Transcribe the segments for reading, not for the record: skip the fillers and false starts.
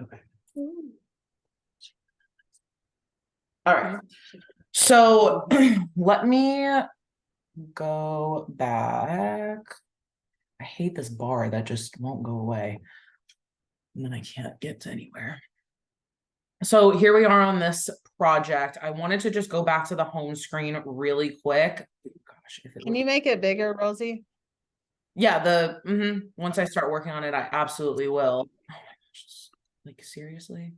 Okay. All right. So let me go back. I hate this bar that just won't go away. And then I can't get to anywhere. So here we are on this project. I wanted to just go back to the home screen really quick. Gosh, if it Can you make it bigger, Rosie? Yeah, once I start working on it, I absolutely will. Oh my gosh, like seriously?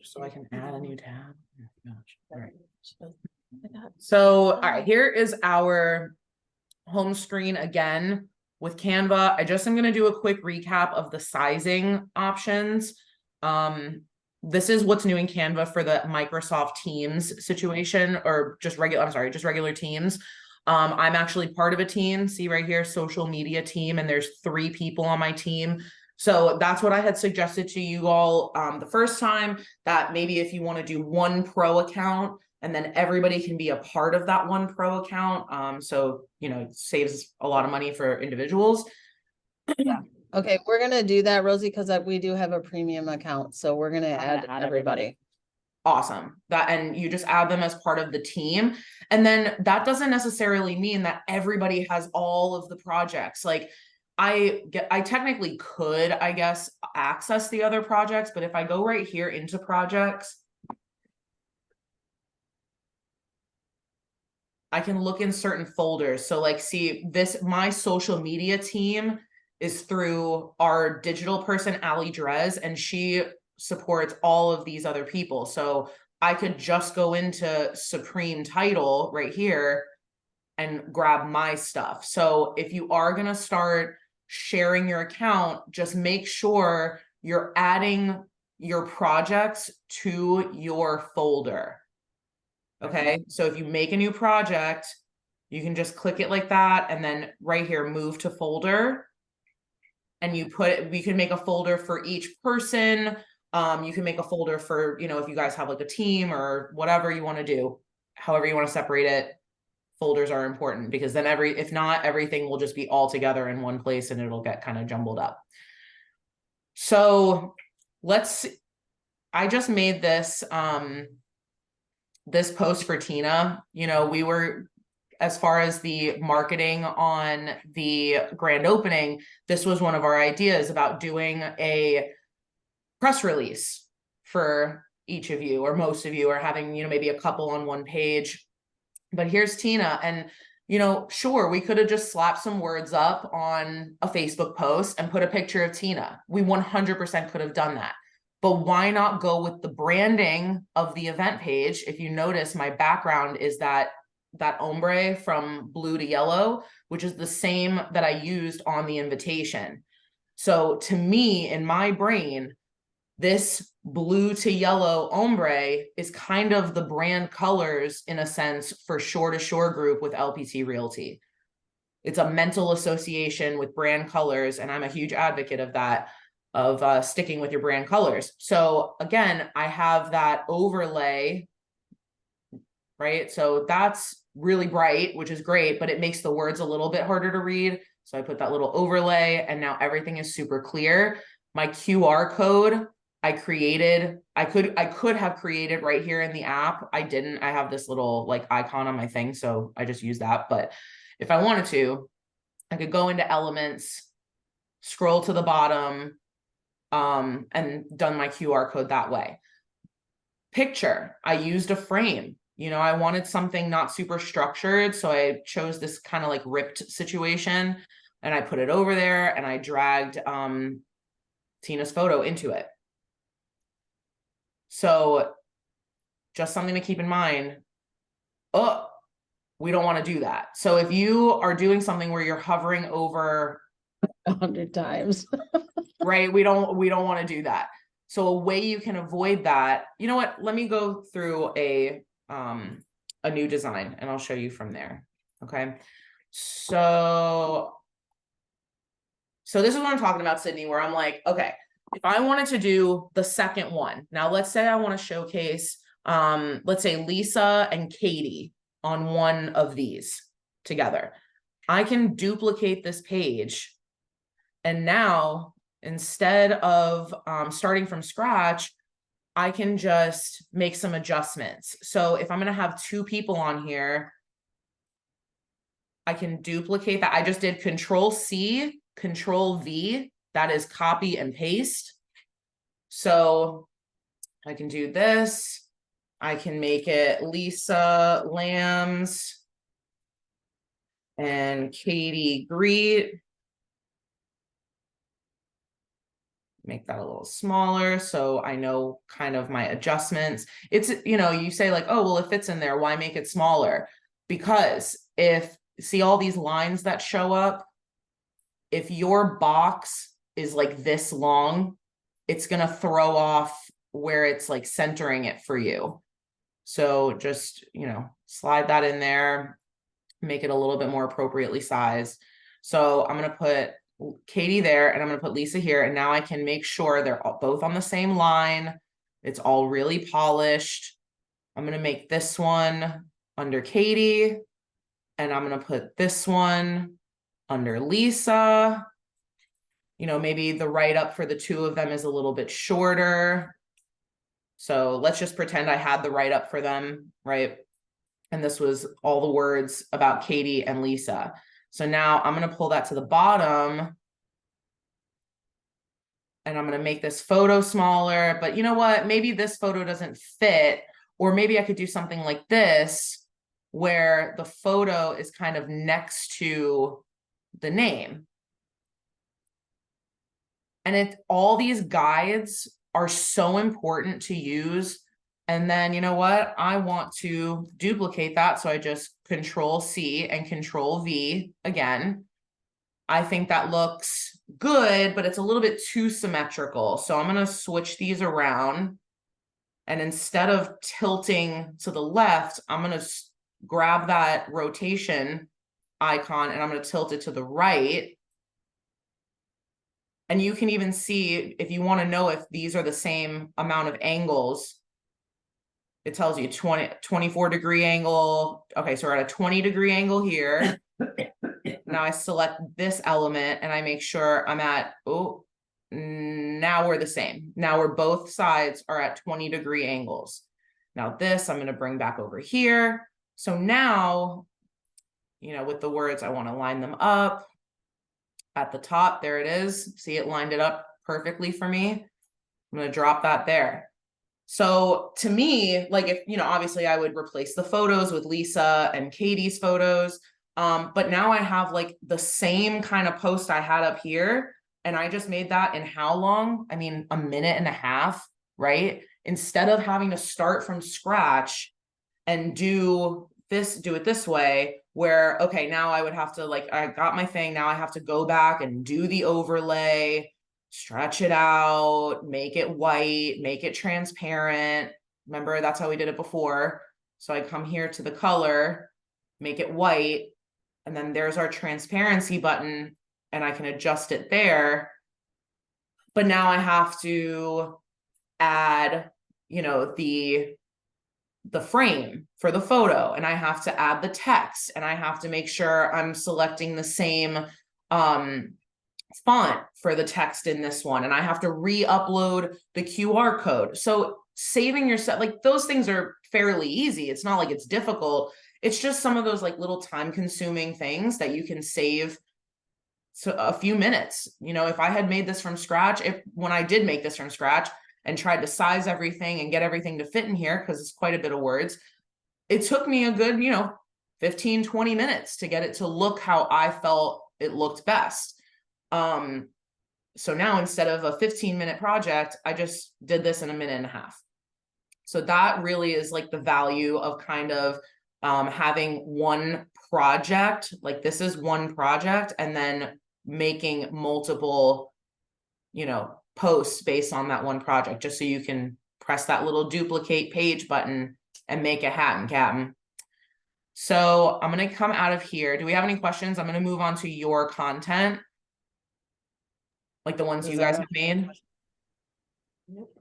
So I can add a new tab. Oh my gosh. All right. So, all right, here is our home screen again with Canva. I just am going to do a quick recap of the sizing options. This is what's new in Canva for the Microsoft Teams situation, or just regular Teams. I'm actually part of a team. See right here, social media team, and there's 3 people on my team. So that's what I had suggested to you all the first time, that maybe if you want to do one pro account, and then everybody can be a part of that one pro account. So, you know, it saves a lot of money for individuals. Yeah. Okay, we're gonna do that, Rosie, because we do have a premium account, so we're gonna add everybody. Awesome. That, and you just add them as part of the team. And then that doesn't necessarily mean that everybody has all of the projects. Like I technically could, I guess, access the other projects, but if I go right here into projects, I can look in certain folders. So like, see this, my social media team is through our digital person, Ali Drez, and she supports all of these other people. So I could just go into Supreme Title right here and grab my stuff. So if you are going to start sharing your account, just make sure you're adding your projects to your folder. Okay, so if you make a new project, you can just click it like that, and then right here, move to folder. And you put it, we can make a folder for each person. You can make a folder for, you know, if you guys have like a team or whatever you want to do, however you want to separate it. Folders are important because then if not, everything will just be all together in one place and it'll get kind of jumbled up. So I just made this post for Tina. You know, we were, as far as the marketing on the grand opening, this was one of our ideas about doing a press release for each of you or most of you, or having, you know, maybe a couple on one page. But here's Tina, and you know, sure, we could have just slapped some words up on a Facebook post and put a picture of Tina. We 100% could have done that. But why not go with the branding of the event page? If you notice, my background is that ombre from blue to yellow, which is the same that I used on the invitation. So to me, in my brain, this blue to yellow ombre is kind of the brand colors in a sense for Shore2Shore group with LPT Realty. It's a mental association with brand colors, and I'm a huge advocate of that, of sticking with your brand colors. So again, I have that overlay, right? So that's really bright, which is great, but it makes the words a little bit harder to read. So I put that little overlay, and now everything is super clear. My QR code I could have created right here in the app. I didn't. I have this little like icon on my thing, so I just use that. But if I wanted to, I could go into elements, scroll to the bottom, and done my QR code that way. Picture, I used a frame. You know, I wanted something not super structured, so I chose this kind of like ripped situation, and I put it over there, and I dragged Tina's photo into it. So just something to keep in mind. Oh, we don't want to do that. So if you are doing something where you're hovering over 100 times, right, we don't want to do that. So a way you can avoid that, you know what, let me go through a new design and I'll show you from there. Okay, so this is what I'm talking about, Sydney, where I'm like, okay, if I wanted to do the second one, now let's say I want to showcase, let's say Lisa and Katie on one of these together. I can duplicate this page, and now instead of starting from scratch, I can just make some adjustments. So if I'm going to have 2 people on here, I can duplicate that. I just did Control C, Control V. That is copy and paste. So I can do this. I can make it Lisa Lambs and Katie Greet. Make that a little smaller so I know kind of my adjustments. It's, you know, you say like, oh, well, it fits in there. Why make it smaller? Because if, see all these lines that show up, if your box is like this long, it's going to throw off where it's like centering it for you. So just, you know, slide that in there, make it a little bit more appropriately sized. So I'm going to put Katie there and I'm going to put Lisa here. And now I can make sure they're both on the same line. It's all really polished. I'm going to make this one under Katie and I'm going to put this one under Lisa. You know, maybe the write-up for the 2 of them is a little bit shorter. So let's just pretend I had the write-up for them, right? And this was all the words about Katie and Lisa. So now I'm going to pull that to the bottom. And I'm going to make this photo smaller. But you know what? Maybe this photo doesn't fit. Or maybe I could do something like this, where the photo is kind of next to the name. And all these guides are so important to use. And then, you know what? I want to duplicate that. So I just Control C and Control V again. I think that looks good, but it's a little bit too symmetrical. So I'm going to switch these around. And instead of tilting to the left, I'm going to grab that rotation icon and I'm going to tilt it to the right. And you can even see, if you want to know if these are the same amount of angles, it tells you 24-degree angle. Okay, so we're at a 20-degree angle here. Now I select this element and I make sure I'm at, oh, now we're the same. Now we're both sides are at 20-degree angles. Now this I'm going to bring back over here. So now, you know, with the words, I want to line them up. At the top, there it is. See, it lined it up perfectly for me. I'm going to drop that there. So to me, like, if, you know, obviously I would replace the photos with Lisa and Katie's photos. But now I have like the same kind of post I had up here. And I just made that in how long? I mean, a minute and a half, right? Instead of having to start from scratch and do it this way, where, okay, now I would have to, like, I got my thing, now I have to go back and do the overlay, stretch it out, make it white, make it transparent. Remember, that's how we did it before. So I come here to the color, make it white, and then there's our transparency button, and I can adjust it there. But now I have to add, you know, the frame for the photo, and I have to add the text, and I have to make sure I'm selecting the same font for the text in this one, and I have to re-upload the QR code. So saving yourself, like, those things are fairly easy. It's not like it's difficult. It's just some of those like little time consuming things that you can save to a few minutes. You know, if I had made this from scratch, when I did make this from scratch and tried to size everything and get everything to fit in here, because it's quite a bit of words, it took me a good, you know, 15, 20 minutes to get it to look how I felt it looked best. So now instead of a 15-minute project, I just did this in a minute and a half. So that really is like the value of kind of having one project, like this is one project, and then making multiple, you know, posts based on that one project, just so you can press that little duplicate page button and make it happen, Captain. So I'm going to come out of here. Do we have any questions? I'm going to move on to your content, like the ones you guys have made.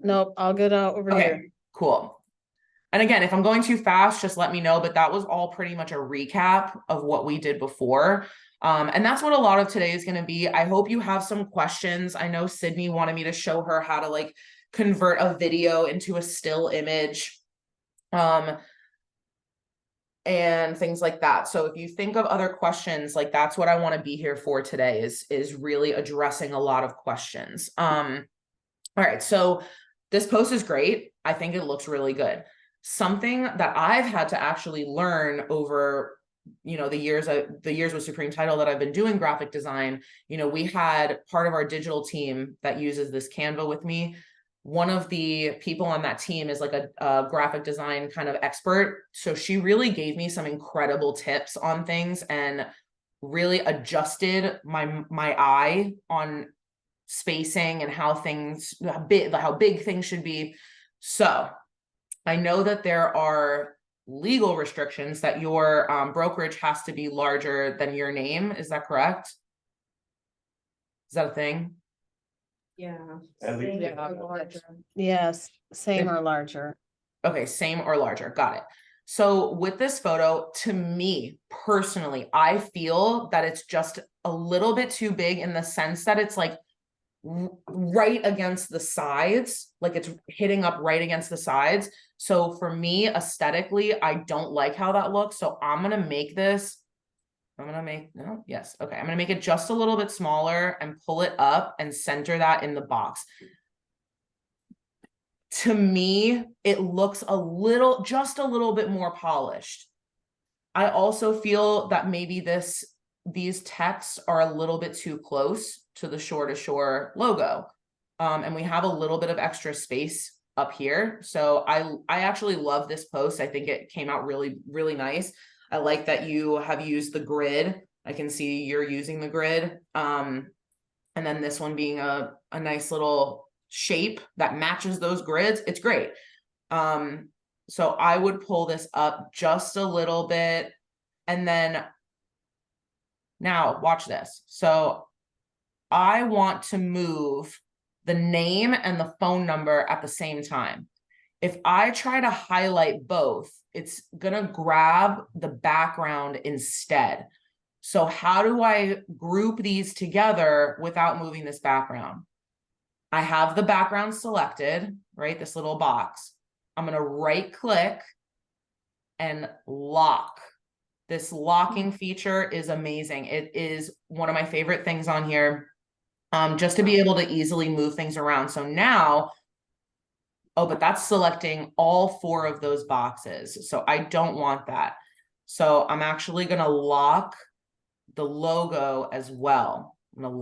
Nope, I'll get out over here. Cool. And again, if I'm going too fast, just let me know, but that was all pretty much a recap of what we did before. And that's what a lot of today is going to be. I hope you have some questions. I know Sydney wanted me to show her how to like convert a video into a still image. And things like that. So if you think of other questions, like that's what I want to be here for today is really addressing a lot of questions. All right, so this post is great. I think it looks really good. Something that I've had to actually learn over, you know, the years with Supreme Title that I've been doing graphic design, you know, we had part of our digital team that uses this Canva with me. One of the people on that team is like a graphic design kind of expert. So she really gave me some incredible tips on things and really adjusted my eye on spacing and how big things should be. So I know that there are legal restrictions that your brokerage has to be larger than your name. Is that correct? Is that a thing? Yeah. At least- Same Yeah. or larger. Yes, same or larger. Okay, same or larger. Got it. So with this photo, to me personally, I feel that it's just a little bit too big in the sense that it's like right against the sides, like it's hitting up right against the sides. So for me, aesthetically, I don't like how that looks. So I'm gonna make this, I'm gonna make it just a little bit smaller and pull it up and center that in the box. To me, it looks just a little bit more polished. I also feel that maybe these texts are a little bit too close to the Shore2Shore logo. And we have a little bit of extra space up here. So I actually love this post. I think it came out really, really nice. I like that you have used the grid. I can see you're using the grid. And then this one being a nice little shape that matches those grids. It's great. So I would pull this up just a little bit. And then now watch this. So I want to move the name and the phone number at the same time. If I try to highlight both, it's gonna grab the background instead. So how do I group these together without moving this background? I have the background selected, right? This little box. I'm gonna right click and lock. This locking feature is amazing. It is one of my favorite things on here, just to be able to easily move things around. So now, oh, but that's selecting all 4 of those boxes. So I don't want that. So I'm actually gonna lock the logo as well. I'm gonna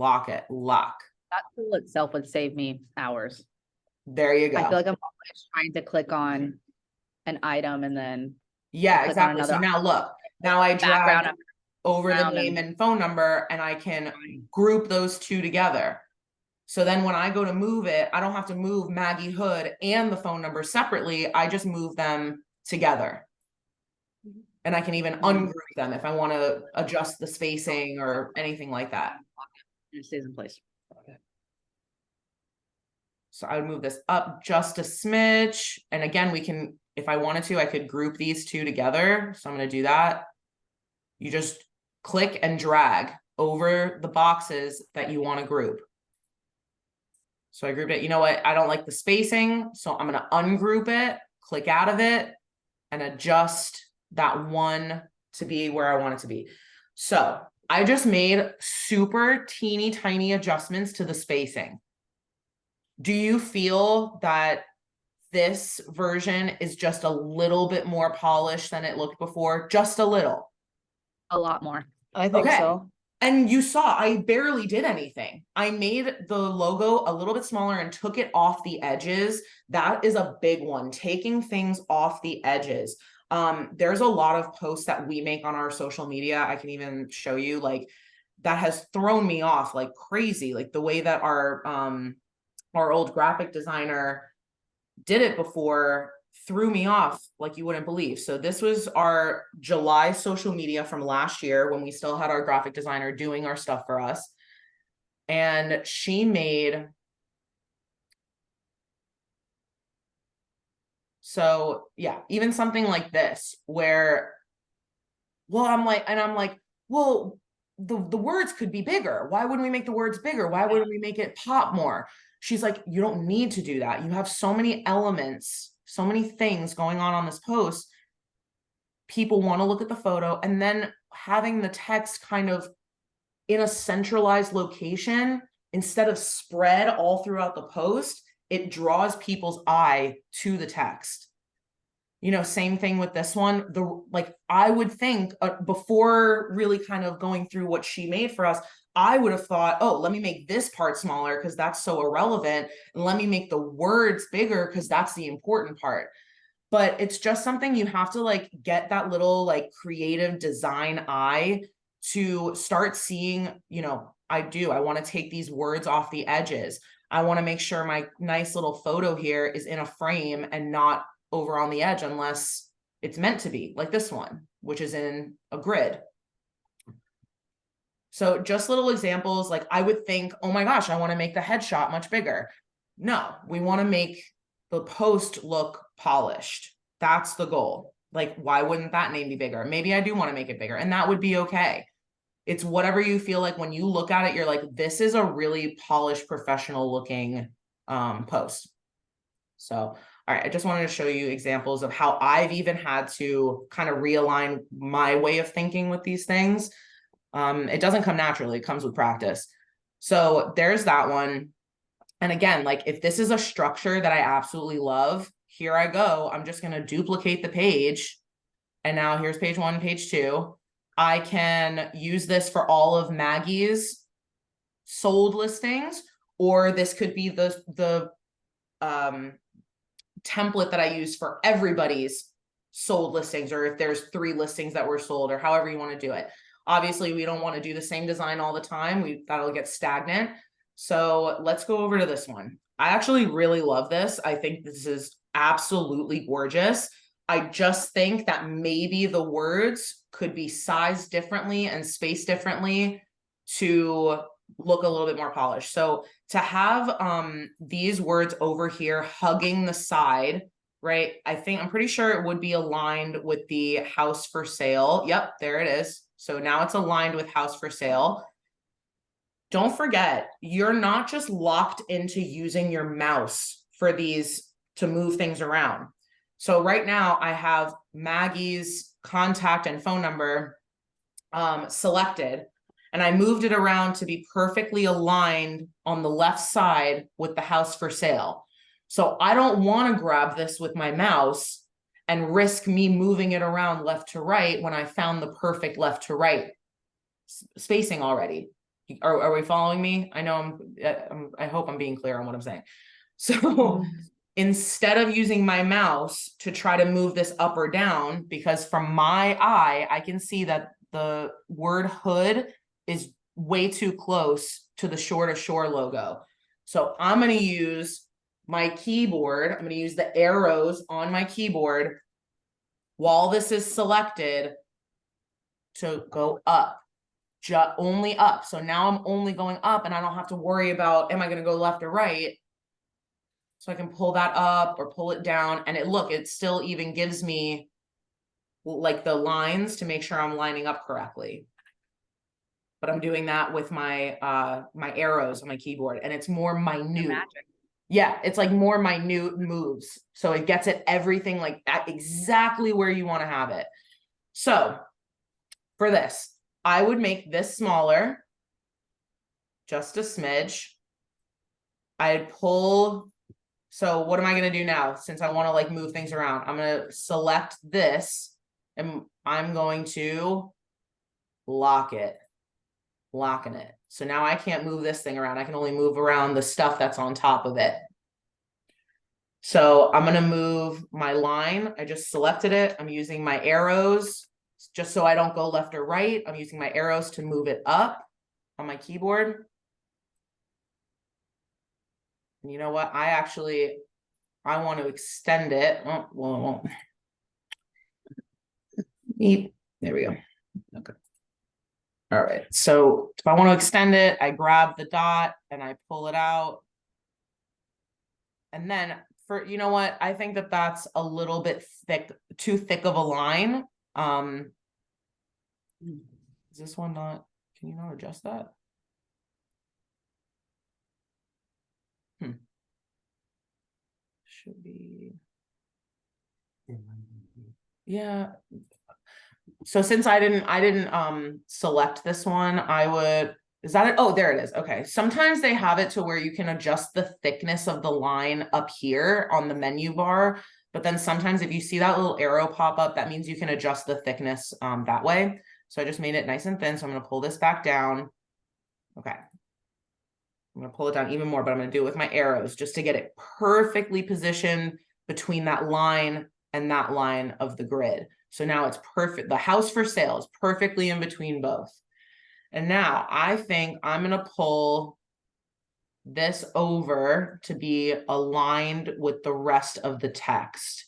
lock. That tool itself would save me hours. There you go. I feel like I'm always trying to click on an item and then Yeah, click on exactly. So another now look, now I background. drag over the background name and- and phone number and I can group those 2 together. So then when I go to move it, I don't have to move Maggie Hood and the phone number separately. I just move them together. And I can even ungroup them if I want to adjust the spacing or anything like that. It stays in place. So I would move this up just a smidge. And again, we can, if I wanted to, I could group these 2 together. So I'm going to do that. You just click and drag over the boxes that you want to group. So I grouped it. You know what? I don't like the spacing. So I'm going to ungroup it, click out of it, and adjust that one to be where I want it to be. So I just made super teeny tiny adjustments to the spacing. Do you feel that this version is just a little bit more polished than it looked before? Just a little. A lot more. I think Okay. so. And you saw, I barely did anything. I made the logo a little bit smaller and took it off the edges. That is a big one, taking things off the edges. There's a lot of posts that we make on our social media. I can even show you, like, that has thrown me off like crazy. Like the way that our old graphic designer did it before threw me off like you wouldn't believe. So this was our July social media from last year when we still had our graphic designer doing our stuff for us. And she made, so yeah, even something like this where, well, I'm like, well, the words could be bigger. Why wouldn't we make the words bigger? Why wouldn't we make it pop more? She's like, you don't need to do that. You have so many elements, so many things going on this post. People want to look at the photo, and then having the text kind of in a centralized location instead of spread all throughout the post, it draws people's eye to the text. You know, same thing with this one. Like I would think before really kind of going through what she made for us, I would have thought, oh, let me make this part smaller because that's so irrelevant. And let me make the words bigger because that's the important part. But it's just something you have to like get that little like creative design eye to start seeing, you know, I want to take these words off the edges. I want to make sure my nice little photo here is in a frame and not over on the edge unless it's meant to be, like this one, which is in a grid. So just little examples, like I would think, oh my gosh, I want to make the headshot much bigger. No, we want to make the post look polished. That's the goal. Like, why wouldn't that name be bigger? Maybe I do want to make it bigger, and that would be okay. It's whatever you feel like when you look at it, you're like, this is a really polished, professional looking post. So, all right, I just wanted to show you examples of how I've even had to kind of realign my way of thinking with these things. It doesn't come naturally, it comes with practice. So there's that one. And again, like if this is a structure that I absolutely love, here I go. I'm just going to duplicate the page. And now here's page 1, page 2. I can use this for all of Maggie's sold listings, or this could be the template that I use for everybody's sold listings, or if there's 3 listings that were sold, or however you want to do it. Obviously, we don't want to do the same design all the time. That'll get stagnant. So let's go over to this one. I actually really love this. I think this is absolutely gorgeous. I just think that maybe the words could be sized differently and spaced differently to look a little bit more polished. So to have these words over here hugging the side, right? I'm pretty sure it would be aligned with the house for sale. Yep, there it is. So now it's aligned with house for sale. Don't forget, you're not just locked into using your mouse for these to move things around. So right now I have Maggie's contact and phone number selected, and I moved it around to be perfectly aligned on the left side with the house for sale. So I don't want to grab this with my mouse and risk me moving it around left to right when I found the perfect left to right spacing already. Are we following me? I know I hope I'm being clear on what I'm saying. So instead of using my mouse to try to move this up or down, because from my eye, I can see that the word hood is way too close to the Shore2Shore logo. So I'm going to use my keyboard. I'm going to use the arrows on my keyboard while this is selected to go up. Only up. So now I'm only going up, and I don't have to worry about, am I going to go left or right? So I can pull that up or pull it down, and it still even gives me like the lines to make sure I'm lining up correctly. But I'm doing that with my my arrows on my keyboard, and it's more minute. Yeah, it's like more minute moves. So it gets at everything like at exactly where you want to have it. So for this, I would make this smaller, just a smidge. I'd pull. So what am I going to do now? Since I want to like move things around, I'm going to select this, and I'm going to locking it. So now I can't move this thing around. I can only move around the stuff that's on top of it. So I'm going to move my line. I just selected it. I'm using my arrows just so I don't go left or right. I'm using my arrows to move it up on my keyboard. And you know what? I want to extend it. Oh, well, it won't. There we go. Okay. All right. So if I want to extend it, I grab the dot and I pull it out. And then you know what? I think that that's a little bit too thick of a line. Is this one not? Can you not adjust that? Should be. Yeah. So since I didn't select this one, I would, is that it? Oh, there it is. Okay. Sometimes they have it to where you can adjust the thickness of the line up here on the menu bar. But then sometimes if you see that little arrow pop up, that means you can adjust the thickness that way. So I just made it nice and thin. So I'm going to pull this back down. Okay. I'm going to pull it down even more, but I'm going to do it with my arrows just to get it perfectly positioned between that line and that line of the grid. So now it's perfect. The house for sale is perfectly in between both. And now I think I'm going to pull this over to be aligned with the rest of the text.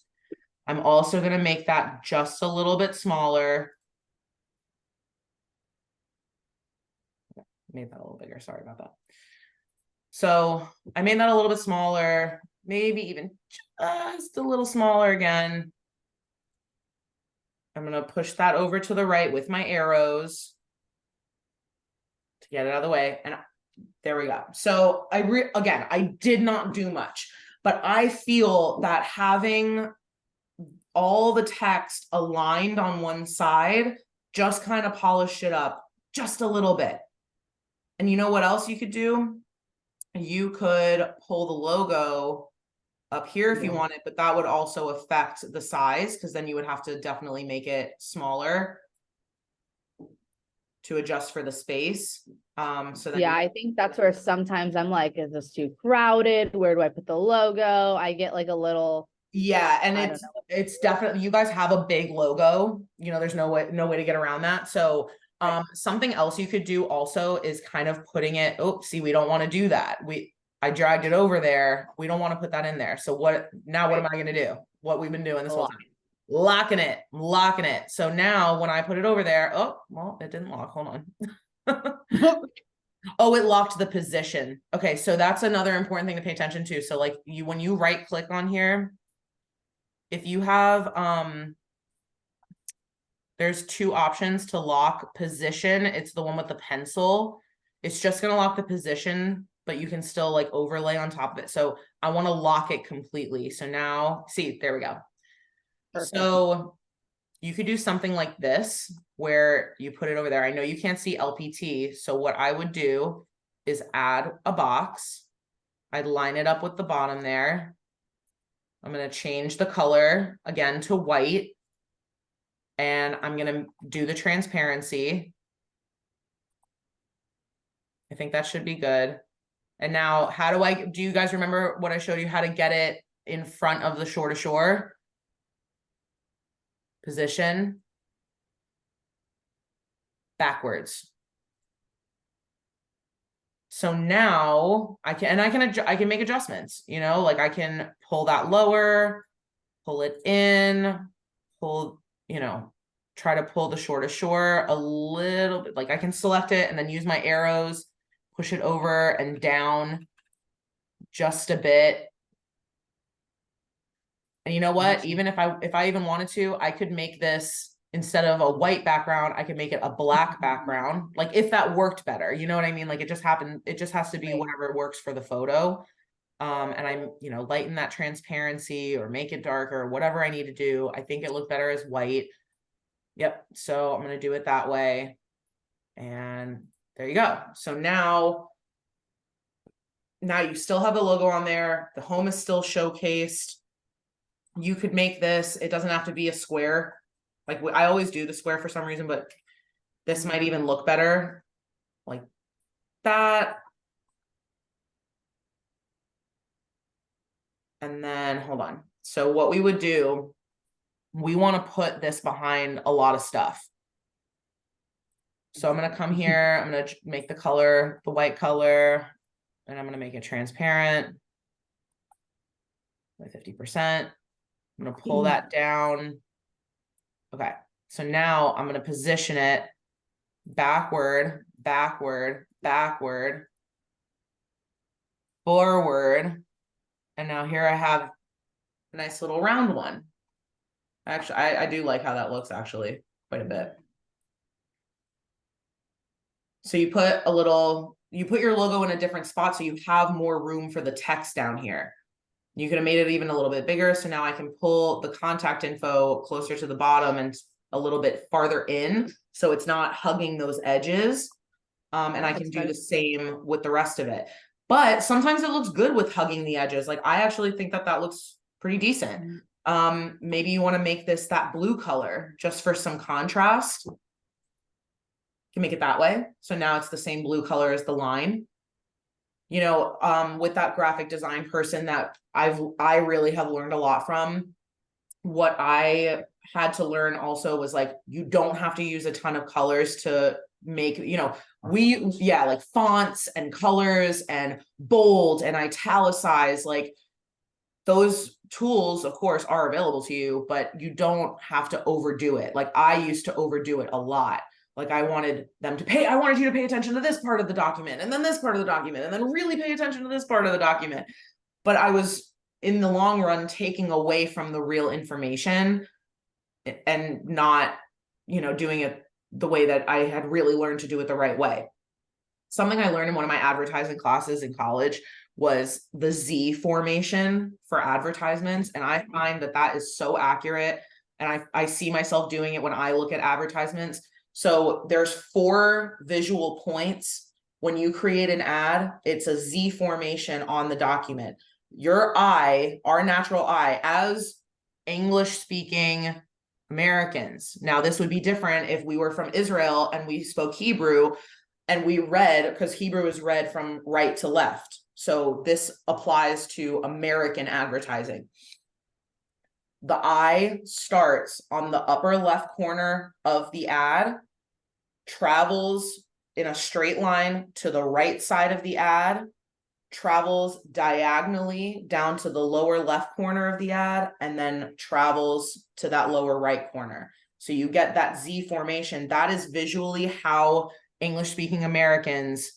I'm also going to make that just a little bit smaller. Made that a little bigger. Sorry about that. So I made that a little bit smaller, maybe even just a little smaller again. I'm going to push that over to the right with my arrows to get it out of the way. And there we go. So again, I did not do much, but I feel that having all the text aligned on one side just kind of polished it up just a little bit. And you know what else you could do? You could pull the logo up here if you wanted, but that would also affect the size because then you would have to definitely make it smaller to adjust for the space. So then Yeah, I think that's where sometimes I'm like, is this too crowded? Where do I put the logo? I get like a little. Yeah, and it's definitely, you guys have a big logo. You know, there's no way to get around that. So something else you could do also is kind of putting it, oh, see, we don't want to do that. I dragged it over there. We don't want to put that in there. So what am I going to do? What we've been doing this whole time. Locking it. So now when I put it over there, oh, well, it didn't lock. Hold on. Oh, it locked the position. Okay. So that's another important thing to pay attention to. So like when you right click on here, if you have, there's two options to lock position. It's the one with the pencil. It's just going to lock the position, but you can still like overlay on top of it. So I want to lock it completely. So now see, there we go. Perfect. So you could do something like this where you put it over there. I know you can't see LPT. So what I would do is add a box. I'd line it up with the bottom there. I'm going to change the color again to white. And I'm going to do the transparency. I think that should be good. And now do you guys remember what I showed you how to get it in front of the shore-to-shore position? Backwards. So now I can make adjustments, you know, like I can pull that lower, pull it in, you know, try to pull the shore-to-shore a little bit. Like I can select it and then use my arrows, push it over and down just a bit. And you know what? Even if I even wanted to, I could make this, instead of a white background, I could make it a black background. Like if that worked better, you know what I mean? Like it just has to be whatever works for the photo. And I'm, you know, lighten that transparency or make it darker, whatever I need to do. I think it looked better as white. Yep. So I'm going to do it that way. And there you go. So now you still have the logo on there. The home is still showcased. You could make this, it doesn't have to be a square. Like I always do the square for some reason, but this might even look better like that. And then hold on. So what we would do, we want to put this behind a lot of stuff. So I'm going to come here, I'm going to make the color, the white color, and I'm going to make it transparent by 50%. I'm going to pull that down. Okay. So now I'm going to position it backward, backward, backward, forward. And now here I have a nice little round one. Actually, I do like how that looks actually quite a bit. So you put your logo in a different spot so you have more room for the text down here. You could have made it even a little bit bigger. So now I can pull the contact info closer to the bottom and a little bit farther in. So it's not hugging those edges. And I can do the same with the rest of it. But sometimes it looks good with hugging the edges. Like I actually think that looks pretty decent. Maybe you want to make this that blue color just for some contrast. You can make it that way. So now it's the same blue color as the line. You know, with that graphic design person that I really have learned a lot from. What I had to learn also was like, you don't have to use a ton of colors to make, you know, like fonts and colors and bold and italicize, like those tools of course are available to you, but you don't have to overdo it. Like I used to overdo it a lot. Like I wanted you to pay attention to this part of the document and then this part of the document and then really pay attention to this part of the document. But I was in the long run taking away from the real information and not, you know, doing it the way that I had really learned to do it the right way. Something I learned in one of my advertising classes in college was the Z formation for advertisements. And I find that is so accurate. And I see myself doing it when I look at advertisements. So there's 4 visual points. When you create an ad, it's a Z formation on the document. Your eye, our natural eye, as English speaking Americans. Now, this would be different if we were from Israel and we spoke Hebrew and we read, because Hebrew is read from right to left. So this applies to American advertising. The eye starts on the upper left corner of the ad, travels in a straight line to the right side of the ad, travels diagonally down to the lower left corner of the ad, and then travels to that lower right corner. So you get that Z formation. That is visually how English-speaking Americans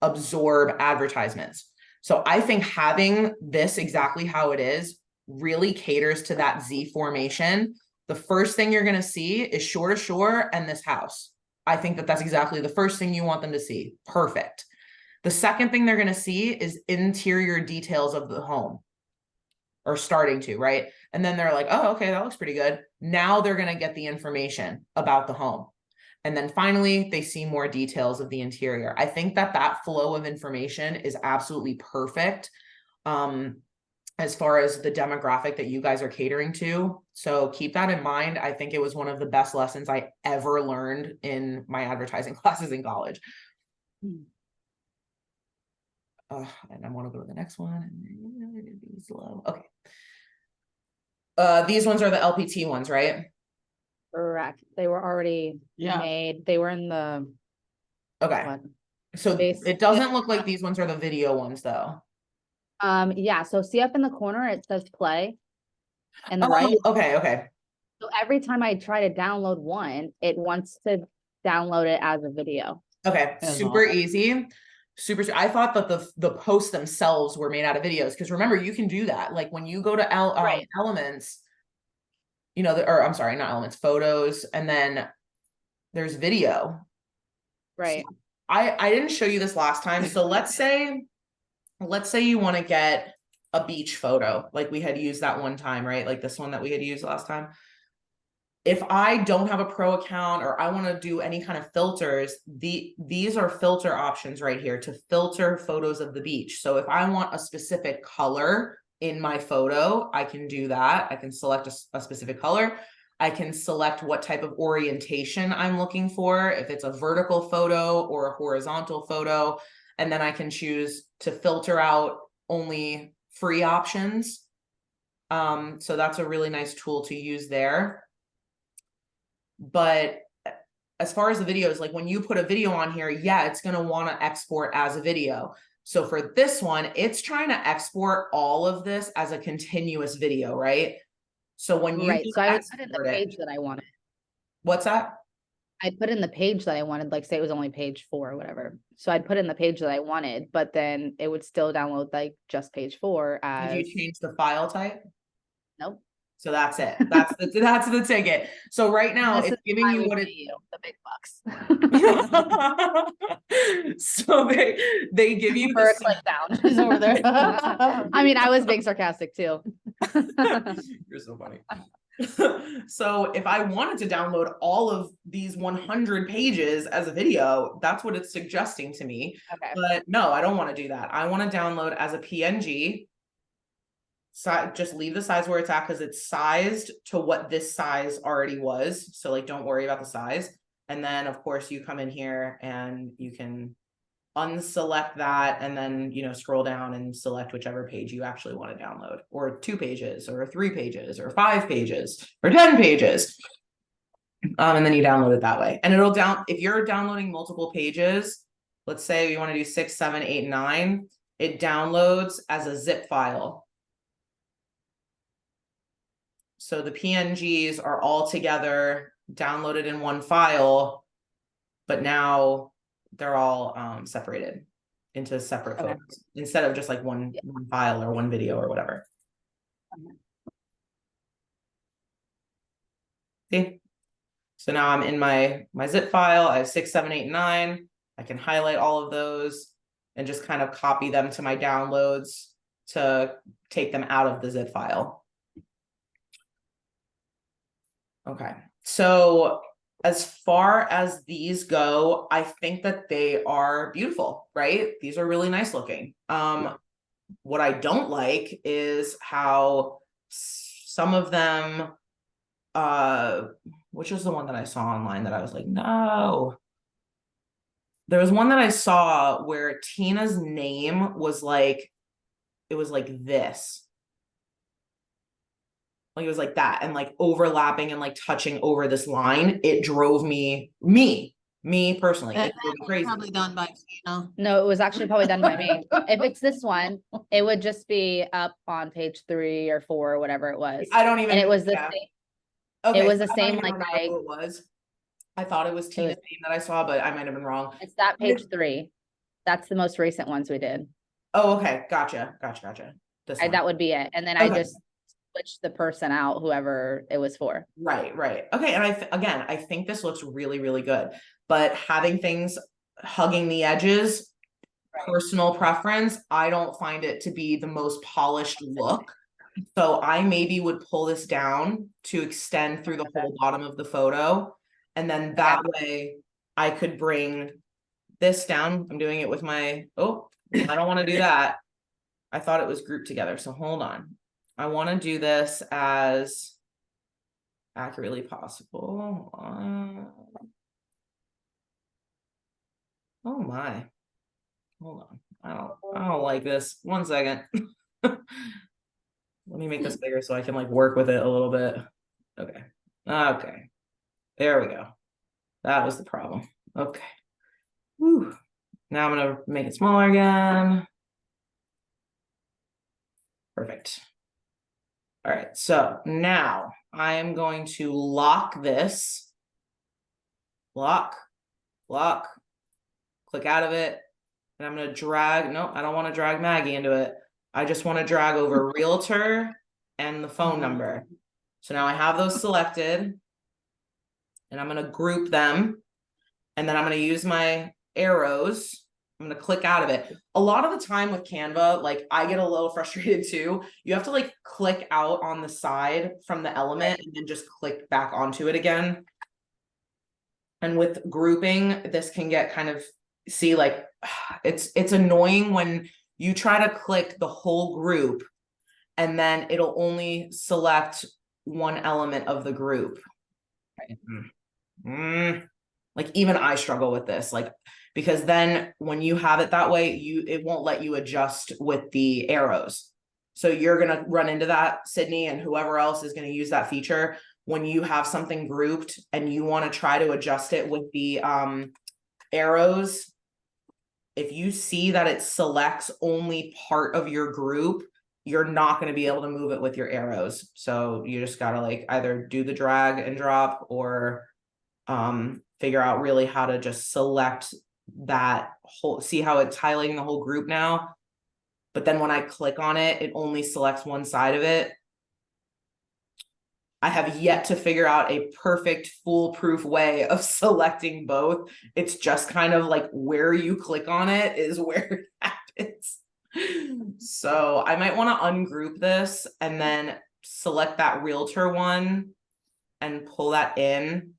absorb advertisements. So I think having this exactly how it is really caters to that Z formation. The first thing you're going to see is Shore2Shore and this house. I think that's exactly the first thing you want them to see. Perfect. The second thing they're going to see is interior details of the home, or starting to, right? And then they're like, oh, okay, that looks pretty good. Now they're going to get the information about the home. And then finally, they see more details of the interior. I think that flow of information is absolutely perfect as far as the demographic that you guys are catering to. So keep that in mind. I think it was one of the best lessons I ever learned in my advertising classes in college. And I want to go to the next one. Slow. Okay. These ones are the LPT ones, right? Correct. They were already made. They were in the okay. So it doesn't look like these ones are the video ones though. Yeah. So see up in the corner, it says play. And the right. Okay. So every time I try to download one, it wants to download it as a video. Okay. Super easy. I thought that the posts themselves were made out of videos, because remember, you can do that. Like when you go to Elements, you know, or I'm sorry, not Elements, Photos, and then there's video. Right. So I didn't show you this last time. So let's say you want to get a beach photo, like we had used that one time, right? Like this one that we had used last time. If I don't have a pro account or I want to do any kind of filters, these are filter options right here to filter photos of the beach. So if I want a specific color in my photo, I can do that. I can select a specific color. I can select what type of orientation I'm looking for, if it's a vertical photo or a horizontal photo, and then I can choose to filter out only free options. So that's a really nice tool to use there. But as far as the videos, like when you put a video on here, yeah, it's going to want to export as a video. So for this one, it's trying to export all of this as a continuous video, right? So when you so I would put in the page that I wanted. What's that? I'd put in the page that I wanted, like say it was only page 4 or whatever. So I'd put in the page that I wanted, but then it would still download like just page 4 as. Did you change the file type? Nope. So that's it. That's the ticket. So right now This it's is giving why you we what pay it. you the big bucks. So they give you For a the click down. She's over there. I mean, I was being sarcastic too. You're so funny. So if I wanted to download all of these 100 pages as a video, that's what it's suggesting to me. Okay. But no, I don't want to do that. I want to download as a PNG. So just leave the size where it's at because it's sized to what this size already was. So like, don't worry about the size. And then of course you come in here and you can unselect that and then, you know, scroll down and select whichever page you actually want to download, or 2 pages or 3 pages or 5 pages or 10 pages. And then you download it that way. And it'll if you're downloading multiple pages, let's say you want to do 6, 7, 8, 9, it downloads as a zip file. So the PNGs are all together downloaded in one file, but now they're all separated into separate photos instead of just like one file or one video or whatever. See? So now I'm in my zip file. I have 6, 7, 8, 9. I can highlight all of those and just kind of copy them to my downloads to take them out of the zip file. Okay, so as far as these go, I think that they are beautiful, right? These are really nice looking. What I don't like is how some of them, which is the one that I saw online that I was like, no. There was one that I saw where Tina's name was like, it was like this. Like it was like that and like overlapping and like touching over this line. It drove me personally. It drove me crazy. Probably done by Tina. No, it was actually probably done by me. If it's this one, it would just be up on page 3 or 4 or whatever it was. I don't even. And it was the yeah. same. Okay, It was the I don't same, even like remember who it was. I thought it was Tina's name that I saw, but I might have been wrong. It's that page 3. That's the most recent ones we did. Oh, okay. Gotcha. This one. That would be it. And then Okay. I just switched the person out, whoever it was for. Right. Okay. And I think this looks really, really good. But having things hugging the edges, personal preference, I don't find it to be the most polished look. So I maybe would pull this down to extend through the whole bottom of the photo. And then that way I could bring this down. I'm doing it with my, oh, I don't want to do that. I thought it was grouped together. So hold on. I want to do this as accurately possible. Oh my. Hold on. I don't like this. 1 second. Let me make this bigger so I can like work with it a little bit. Okay. Okay. There we go. That was the problem. Okay. Whew. Now I'm going to make it smaller again. Perfect. All right. So now I am going to lock this. Lock. Click out of it. And I'm going to drag. No, I don't want to drag Maggie into it. I just want to drag over realtor and the phone number. So now I have those selected. And I'm going to group them. And then I'm going to use my arrows. I'm going to click out of it. A lot of the time with Canva, like I get a little frustrated too. You have to like click out on the side from the element and then just click back onto it again. And with grouping, this can get kind of, see, like it's annoying when you try to click the whole group and then it'll only select one element of the group. Like even I struggle with this, like, because then when you have it that way, it won't let you adjust with the arrows. So you're going to run into that, Sydney, and whoever else is going to use that feature. When you have something grouped and you want to try to adjust it with the arrows, if you see that it selects only part of your group, you're not going to be able to move it with your arrows. So you just got to like either do the drag and drop or figure out really how to just select that whole, see how it's highlighting the whole group now. But then when I click on it, it only selects one side of it. I have yet to figure out a perfect foolproof way of selecting both. It's just kind of like where you click on it is where it happens. So I might want to ungroup this and then select that realtor one and pull that in.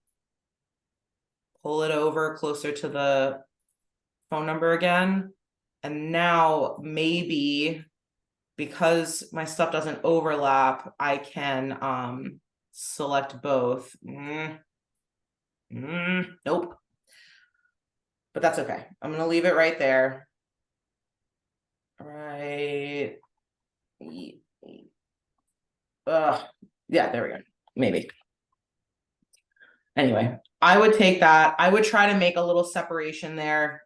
Pull it over closer to the phone number again. And now maybe because my stuff doesn't overlap, I can select both. Nope. But that's okay. I'm gonna leave it right there. Right. Yeah, there we go. Maybe. Anyway, I would take that. I would try to make a little separation there.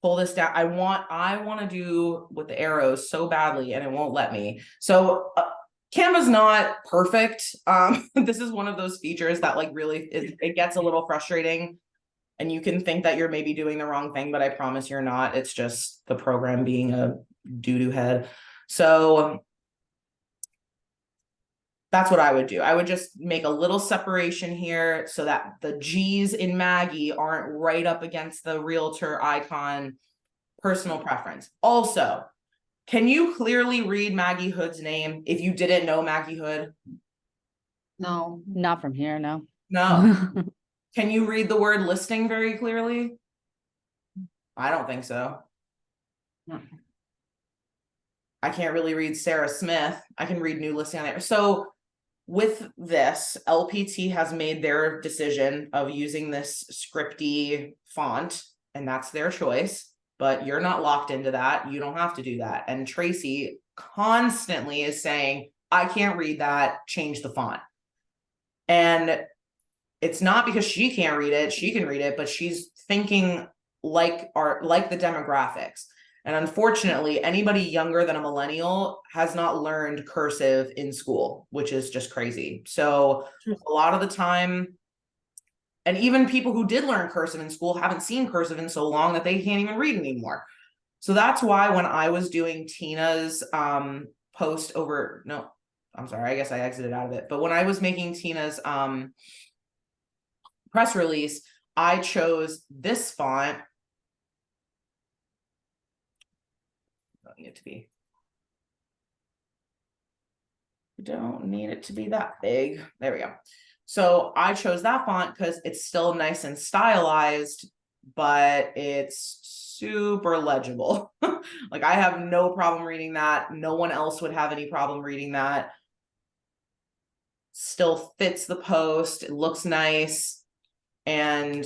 Pull this down. I want to do with the arrows so badly and it won't let me. So Canva's not perfect. This is one of those features that like really it gets a little frustrating and you can think that you're maybe doing the wrong thing, but I promise you're not. It's just the program being a doo-doo head. So that's what I would do. I would just make a little separation here so that the G's in Maggie aren't right up against the realtor icon. Personal preference. Also, can you clearly read Maggie Hood's name if you didn't know Maggie Hood? No. Not from here, no. No. Can you read the word listing very clearly? I don't think so. No. I can't really read Sarah Smith. I can read new listing on there. So with this, LPT has made their decision of using this scripty font, and that's their choice, but you're not locked into that. You don't have to do that. And Tracy constantly is saying, I can't read that, change the font. And it's not because she can't read it, she can read it, but she's thinking like the demographics. And unfortunately, anybody younger than a millennial has not learned cursive in school, which is just crazy. So a lot of the time, and even people who did learn cursive in school haven't seen cursive in so long that they can't even read anymore. So that's why when I was doing Tina's post over, no, I'm sorry, I guess I exited out of it. But when I was making Tina's press release, I chose this font. Need it to be. We don't need it to be that big. There we go. So I chose that font because it's still nice and stylized, but it's super legible. Like I have no problem reading that. No one else would have any problem reading that. Still fits the post. It looks nice. And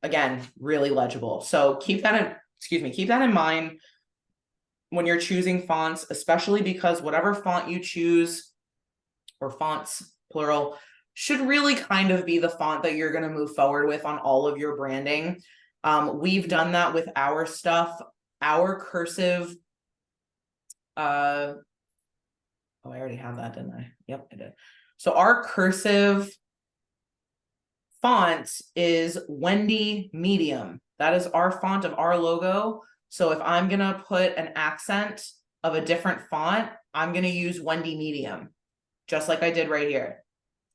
again, really legible. So keep that in mind when you're choosing fonts, especially because whatever font you choose, or fonts plural, should really kind of be the font that you're going to move forward with on all of your branding. We've done that with our stuff. Our cursive, oh, I already have that, didn't I? Yep, I did. So our cursive font is Wendy Medium. That is our font of our logo. So if I'm going to put an accent of a different font, I'm going to use Wendy Medium, just like I did right here.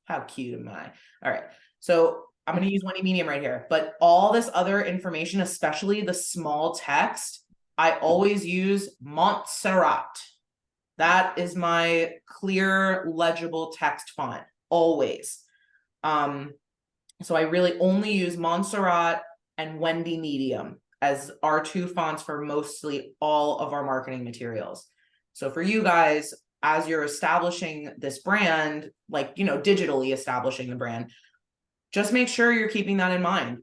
How cute am I? All right. So I'm going to use Wendy Medium right here, but all this other information, especially the small text, I always use Montserrat. That is my clear, legible text font, always. So I really only use Montserrat and Wendy Medium as our two fonts for mostly all of our marketing materials. So for you guys, as you're establishing this brand, like, you know, digitally establishing the brand, just make sure you're keeping that in mind.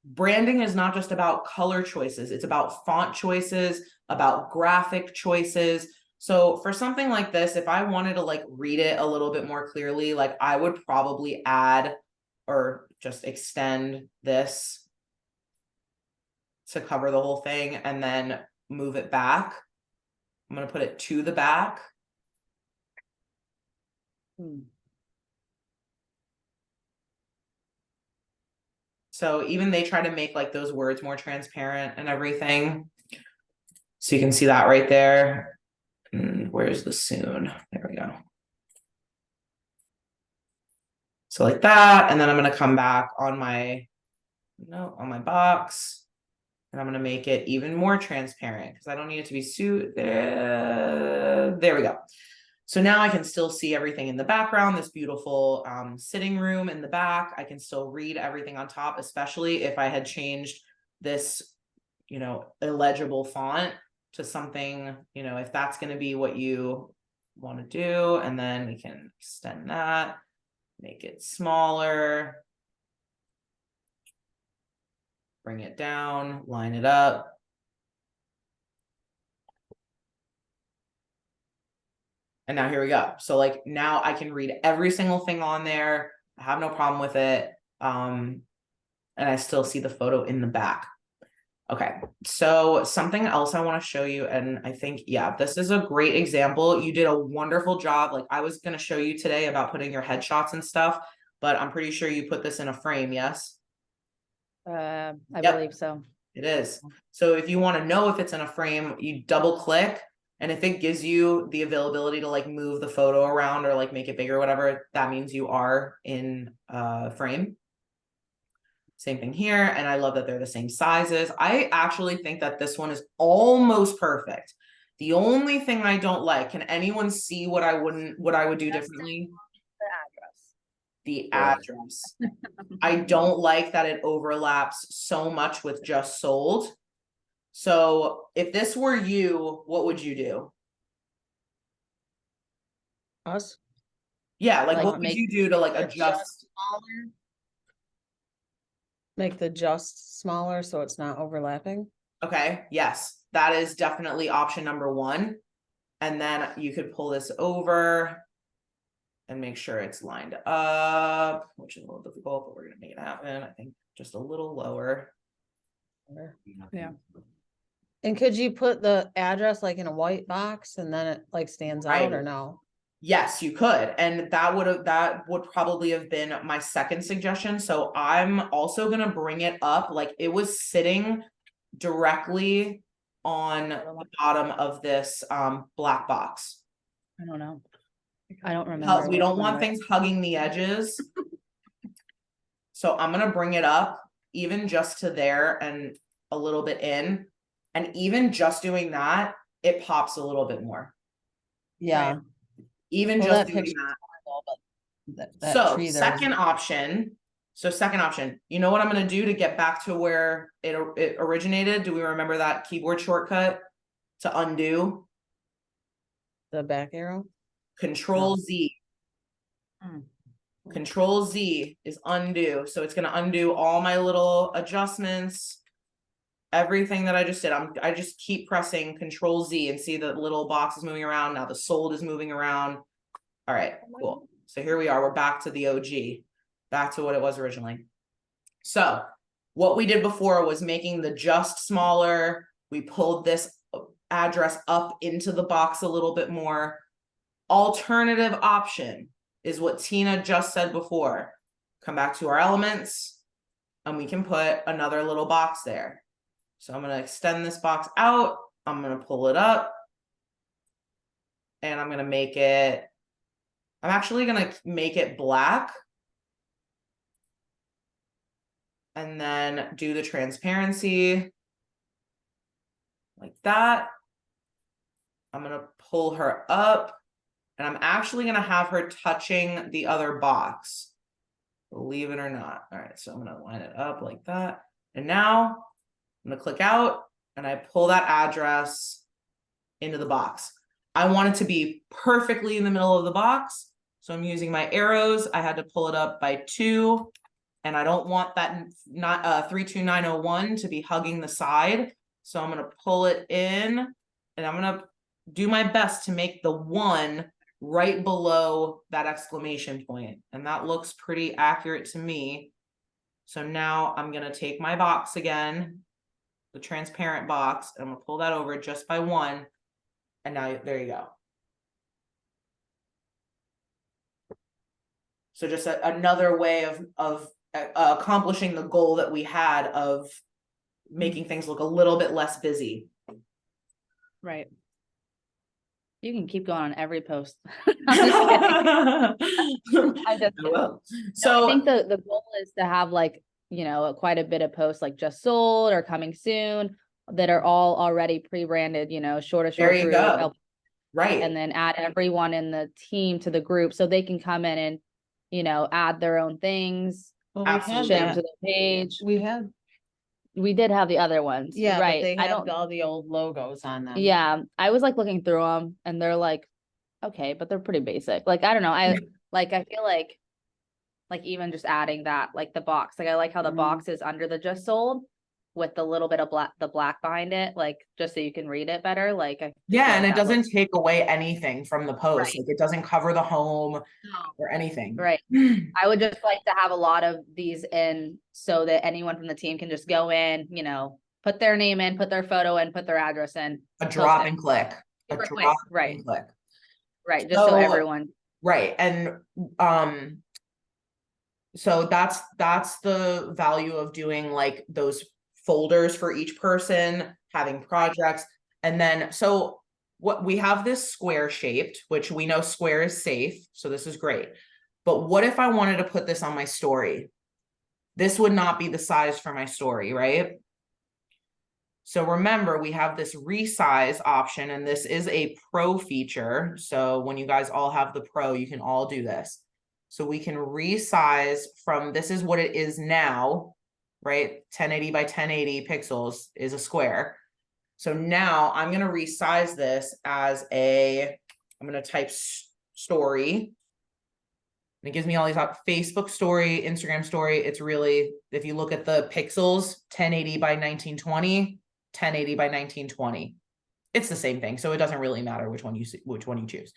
Branding is not just about color choices. It's about font choices, about graphic choices. So for something like this, if I wanted to like read it a little bit more clearly, like I would probably add or just extend this to cover the whole thing and then move it back. I'm going to put it to the back. So even they try to make like those words more transparent and everything. So you can see that right there. And where's the soon? There we go. So like that, and then I'm gonna come back on my, on my box, and I'm gonna make it even more transparent because I don't need it to be there we go. So now I can still see everything in the background, this beautiful sitting room in the back. I can still read everything on top, especially if I had changed this, illegible font to something, if that's going to be what you want to do. And then we can extend that, make it smaller, bring it down, line it up. And now here we go. So like now I can read every single thing on there. I have no problem with it. And I still see the photo in the back. Okay, so something else I want to show you, and I think, yeah, this is a great example. You did a wonderful job. Like I was going to show you today about putting your headshots and stuff, but I'm pretty sure you put this in a frame, yes? I Yep. believe so. It is. So if you want to know if it's in a frame, you double click, and if it gives you the availability to like move the photo around or like make it bigger or whatever, that means you are in a frame. Same thing here, and I love that they're the same sizes. I actually think that this one is almost perfect. The only thing I don't like, can anyone see what I would do differently? The address. I don't like that it overlaps so much with just sold. So if this were you, what would you do? Us? Yeah, like Like what would make you do to like the adjust? smaller. Make the just smaller so it's not overlapping. Okay, yes, that is definitely option number one. And then you could pull this over and make sure it's lined up, which is a little difficult, but we're gonna make it happen. I think just a little lower. Yeah. And could you put the address like in a white box and then it like stands out or Right. no? Yes, you could. And that would probably have been my second suggestion. So I'm also gonna bring it up like it was sitting directly on the bottom of this black box. I don't know. I don't remember. We don't want things hugging the edges. So I'm gonna bring it up even just to there and a little bit in. And even just doing that, it pops a little bit more. Yeah. Right. Even Well, just that doing picture's that. horrible, but that So tree there. second option, you know what I'm gonna do to get back to where it originated? Do we remember that keyboard shortcut to undo? The back arrow. Control No. Z. Hmm. Control Z is undo. So it's gonna undo all my little adjustments, everything that I just did. I just keep pressing Control Z and see the little box is moving around. Now the sold is moving around. All right, cool. So here we are. We're back to the OG, back to what it was originally. So what we did before was making the just smaller. We pulled this address up into the box a little bit more. Alternative option is what Tina just said before. Come back to our elements and we can put another little box there. So I'm going to extend this box out. I'm going to pull it up and I'm going to make it, I'm actually going to make it black and then do the transparency like that. I'm going to pull her up and I'm actually going to have her touching the other box, believe it or not. All right, so I'm going to line it up like that. And now I'm going to click out and I pull that address into the box. I want it to be perfectly in the middle of the box. So I'm using my arrows. I had to pull it up by 2 and I don't want that 32901 to be hugging the side. So I'm going to pull it in and I'm going to do my best to make the 1 right below that exclamation point. And that looks pretty accurate to me. So now I'm going to take my box again, the transparent box, and I'm going to pull that over just by 1. And now there you go. So just another way of accomplishing the goal that we had of making things look a little bit less busy. Right. You can keep going on every post. I'm just kidding. I just I will. No, So I think the goal is to have like, you know, quite a bit of posts like just sold or coming soon that are all already pre-branded, you know, Shore to Shore there you group, go. Right. and then add everyone in the team to the group so they can come in and, you know, add their own things, Well, Absolutely. share them to the page. we We did have the other ones, yeah, but right? they I have don't, all the old logos on them. yeah, I was like looking through them and they're like, okay, but they're pretty basic. Like, I don't know. I feel like even just adding that, like the box, like I like how the Mhm. box is under the just sold with the little bit of black behind it, like just so you can read it better. Like, I feel Yeah, like and it that doesn't looks take away anything from the post. Right. Like it doesn't cover the home No. or anything. Right. I would just like to have a lot of these in so that anyone from the team can just go in, you know, put their name in, put their photo in, put their address in. A post drop it. and click. A Super quick. drop Right. and click. Right. Just so So- everyone. Right. And so that's the value of doing like those folders for each person, having projects. And then so what we have this square shaped, which we know square is safe, so this is great. But what if I wanted to put this on my story? This would not be the size for my story, right? So remember, we have this resize option, and this is a pro feature. So when you guys all have the pro, you can all do this. So we can resize from, this is what it is now, right? 1080 by 1080 pixels is a square. So now I'm going to resize this as I'm going to type story. And it gives me all these Facebook story, Instagram story. It's really, if you look at the pixels, 1080 by 1920, 1080 by 1920. It's the same thing. So it doesn't really matter which one you choose.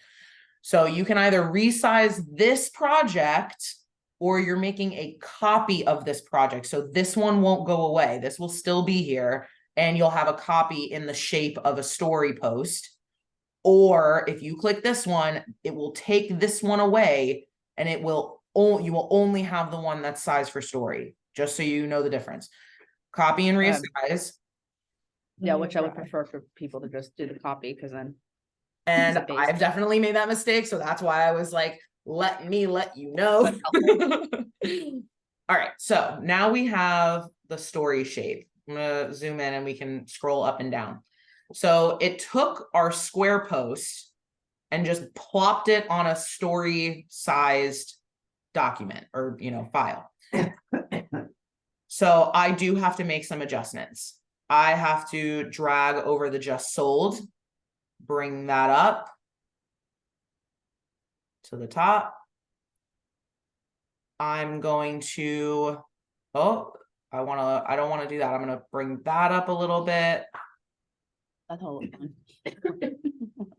So you can either resize this project or you're making a copy of this project. So this one won't go away. This will still be here and you'll have a copy in the shape of a story post. Or if you click this one, it will take this one away and you will only have the one that's sized for story, just so you know the difference. Copy and resize. Yeah, which I would prefer for people to just do the copy because then. And It's a base. I've definitely made that mistake. So that's why I was like, let me let you know. All right. So now we have the story shape. I'm going to zoom in and we can scroll up and down. So it took our square post and just plopped it on a story sized document or, file. So I do have to make some adjustments. I have to drag over the just sold, bring that up to the top. I'm going to, I don't want to do that. I'm going to bring that up a little bit. That's all.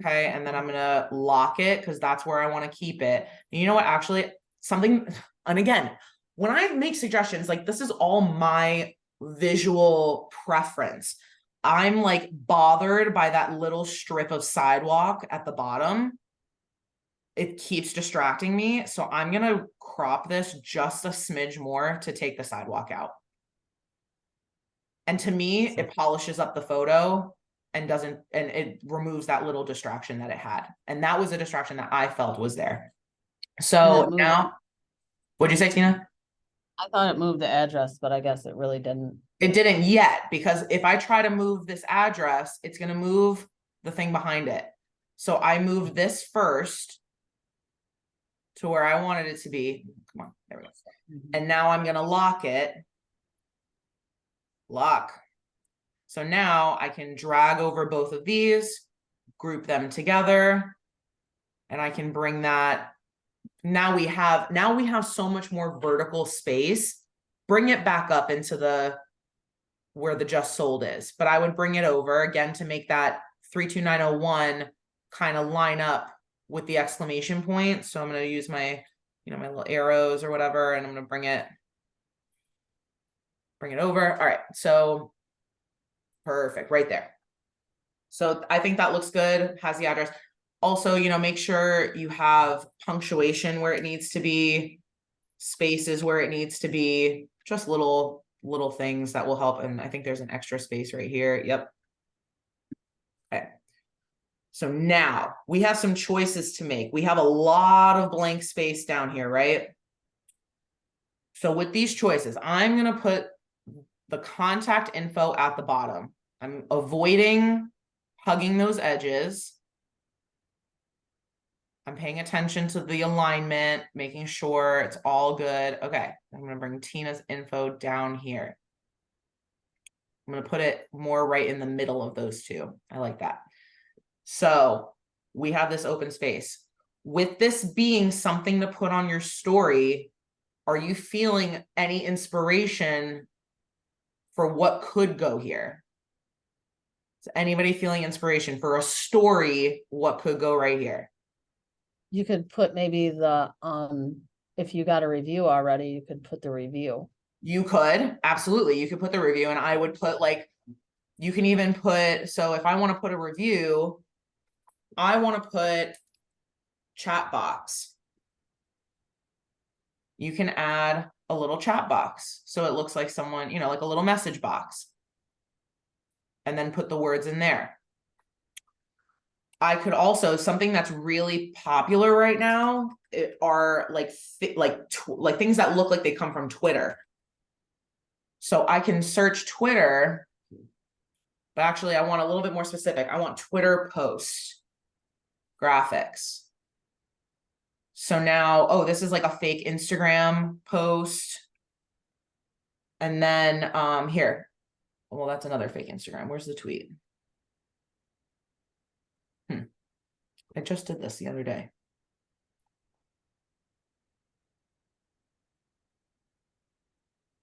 Okay, and then I'm gonna lock it because that's where I want to keep it. And you know what? Actually, and again, when I make suggestions, like this is all my visual preference. I'm like bothered by that little strip of sidewalk at the bottom. It keeps distracting me. So I'm gonna crop this just a smidge more to take the sidewalk out. And to me, it polishes up the photo and it removes that little distraction that it had. And that was a distraction that I felt was there. So now, what'd you say, Tina? I thought it moved the address, but I guess it really didn't. It didn't yet, because if I try to move this address, it's going to move the thing behind it. So I moved this first to where I wanted it to be. Come on, there we go. And now I'm going to lock it. Lock. So now I can drag over both of these, group them together, and I can bring that. Now we have so much more vertical space. Bring it back up into where the just sold is, but I would bring it over again to make that 32901 kind of line up with the exclamation point. So I'm going to use my, my little arrows or whatever, and I'm going to bring it over. All right. So perfect right there. So I think that looks good, has the address. Also, make sure you have punctuation where it needs to be, spaces where it needs to be, just little things that will help. And I think there's an extra space right here. Yep. Okay. So now we have some choices to make. We have a lot of blank space down here, right? So with these choices, I'm going to put the contact info at the bottom. I'm avoiding hugging those edges. I'm paying attention to the alignment, making sure it's all good. Okay, I'm going to bring Tina's info down here. I'm going to put it more right in the middle of those two. I like that. So we have this open space. With this being something to put on your story, are you feeling any inspiration for what could go here? Is anybody feeling inspiration for a story? What could go right here? You could put maybe the, if you got a review already, you could put the review. You could, absolutely. You could put the review, and I would put like, you can even put, so if I want to put a review, I want to put chat box. You can add a little chat box. So it looks like someone, you know, like a little message box. And then put the words in there. I could also, something that's really popular right now are like things that look like they come from Twitter. So I can search Twitter, but actually I want a little bit more specific. I want Twitter post graphics. So now, oh, this is like a fake Instagram post. And then here, well, that's another fake Instagram. Where's the tweet? I just did this the other day.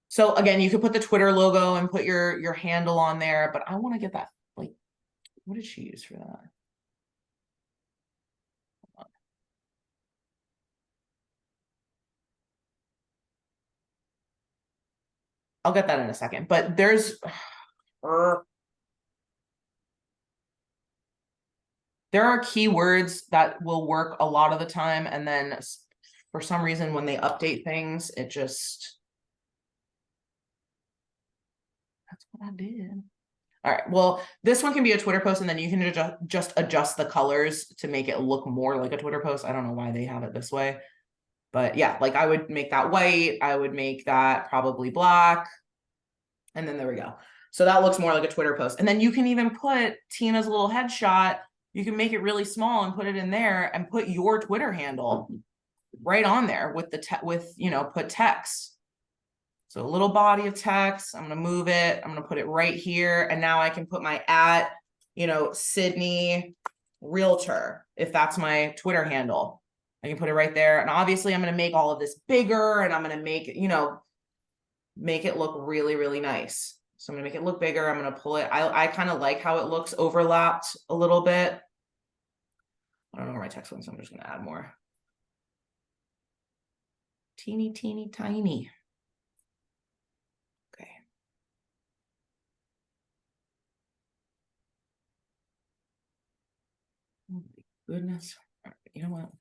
So again, you could put the Twitter logo and put your handle on there, but I want to get that, like, what did she use for that? I'll get that in a second, but there's there are keywords that will work a lot of the time, and then for some reason when they update things, it just, that's what I did. All right, well, this one can be a Twitter post, and then you can just adjust the colors to make it look more like a Twitter post. I don't know why they have it this way, but yeah, like I would make that white, I would make that probably black, and then there we go. So that looks more like a Twitter post. And then you can even put Tina's little headshot. You can make it really small and put it in there and put your Twitter handle right on there with put text. So a little body of text. I'm going to move it. I'm going to put it right here. And now I can put my Sydney Realtor, if that's my Twitter handle. I can put it right there. And obviously I'm going to make all of this bigger, and I'm going to make it look really, really nice. So I'm gonna make it look bigger. I'm gonna pull it. I kind of like how it looks overlapped a little bit. I don't know where my text went, so I'm just gonna add more. Teeny, teeny, tiny. Okay. Oh my goodness. All right, you know what?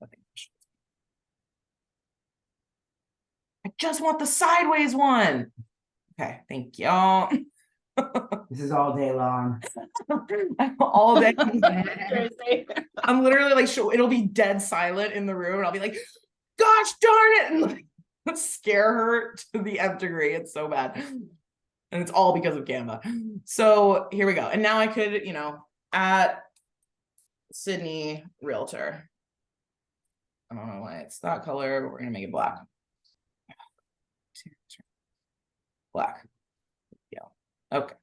Okay. I just want the sideways one. Okay, thank y'all. This is all day long. All day. I'm literally like, it'll be dead silent in the room, and I'll be like, gosh darn it, and like scare her to the nth degree. It's so bad. And it's all because of Canva. So here we go. And now I could, at Sydney Realtor. I don't know why it's that color, but we're gonna make it black. Black. Yeah. Okay.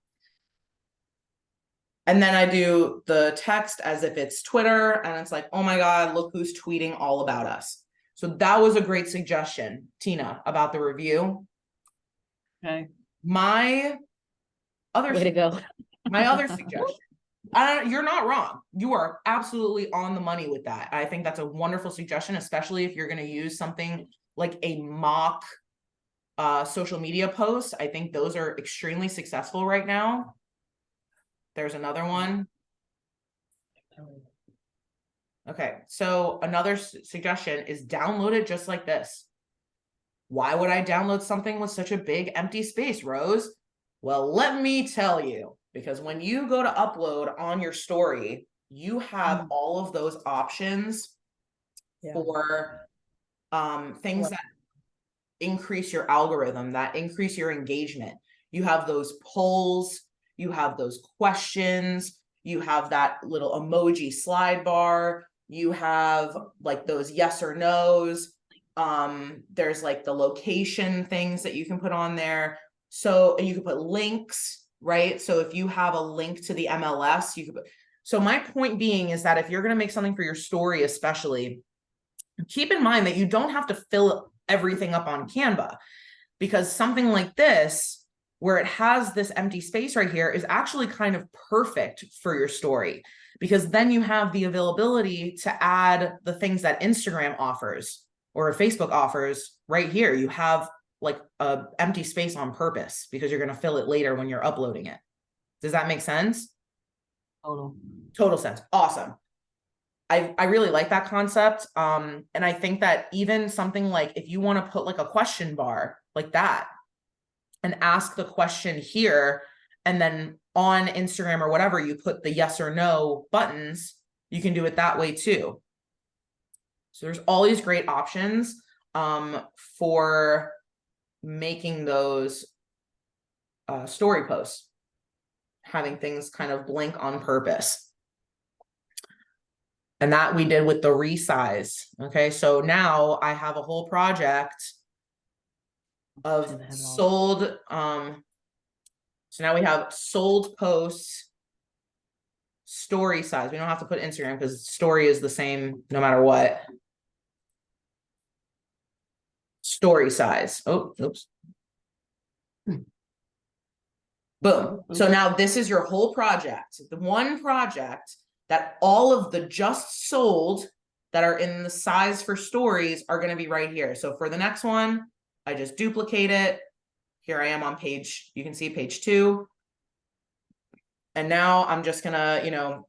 And then I do the text as if it's Twitter, and it's like, oh my God, look who's tweeting all about us. So that was a great suggestion, Tina, about the review. Okay. My other Way to go. My other suggestion. You're not wrong. You are absolutely on the money with that. I think that's a wonderful suggestion, especially if you're going to use something like a mock social media post. I think those are extremely successful right now. There's another one. Okay, so another suggestion is download it just like this. Why would I download something with such a big empty space, Rose? Well, let me tell you, because when you go to upload on your story, you have all of those options for things that increase your algorithm, that increase your engagement. You have those polls, you have those questions, you have that little emoji slide bar, you have like those yes or no's. There's like the location things that you can put on there. So, and you can put links, right? So if you have a link to the MLS, you could put, so my point being is that if you're going to make something for your story, especially, keep in mind that you don't have to fill everything up on Canva, because something like this, where it has this empty space right here, is actually kind of perfect for your story, because then you have the availability to add the things that Instagram offers or Facebook offers right here. You have like a empty space on purpose because you're going to fill it later when you're uploading it. Does that make sense? Total sense. Awesome. I really like that concept. And I think that even something like if you want to put like a question bar like that and ask the question here, and then on Instagram or whatever, you put the yes or no buttons, you can do it that way too. So there's all these great options for making those story posts, having things kind of blink on purpose. And that we did with the resize. Okay, so now I have a whole project of sold, so now we have sold posts, story size. We don't have to put Instagram because story is the same no matter what. Story size. Oh, oops. Boom. So now this is your whole project. The one project that all of the just sold that are in the size for stories are going to be right here. So for the next one, I just duplicate it. Here I am on page, you can see page 2. And now I'm just gonna, you know,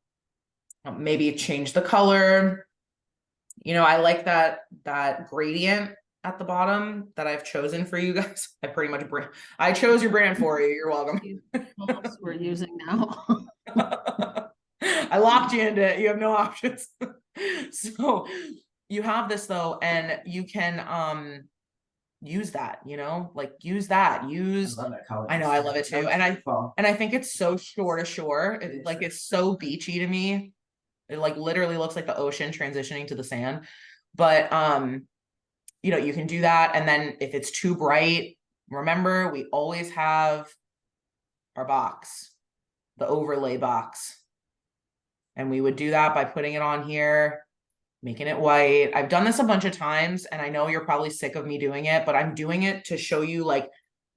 maybe change the color. You know, I like that gradient at the bottom that I've chosen for you guys. I pretty much I chose your brand for you. You're welcome. We're using now. I locked you into it. You have no options. So you have this though, and you can use that, you know, like use that, use, I love that color. I know, I love it too. That's And beautiful. I think it's so Shore2Shore. It is Like Shore. it's so beachy to me. It like literally looks like the ocean transitioning to the sand. But you know, you can do that. And then if it's too bright, remember, we always have our box, the overlay box. And we would do that by putting it on here, making it white. I've done this a bunch of times and I know you're probably sick of me doing it, but I'm doing it to show you, like,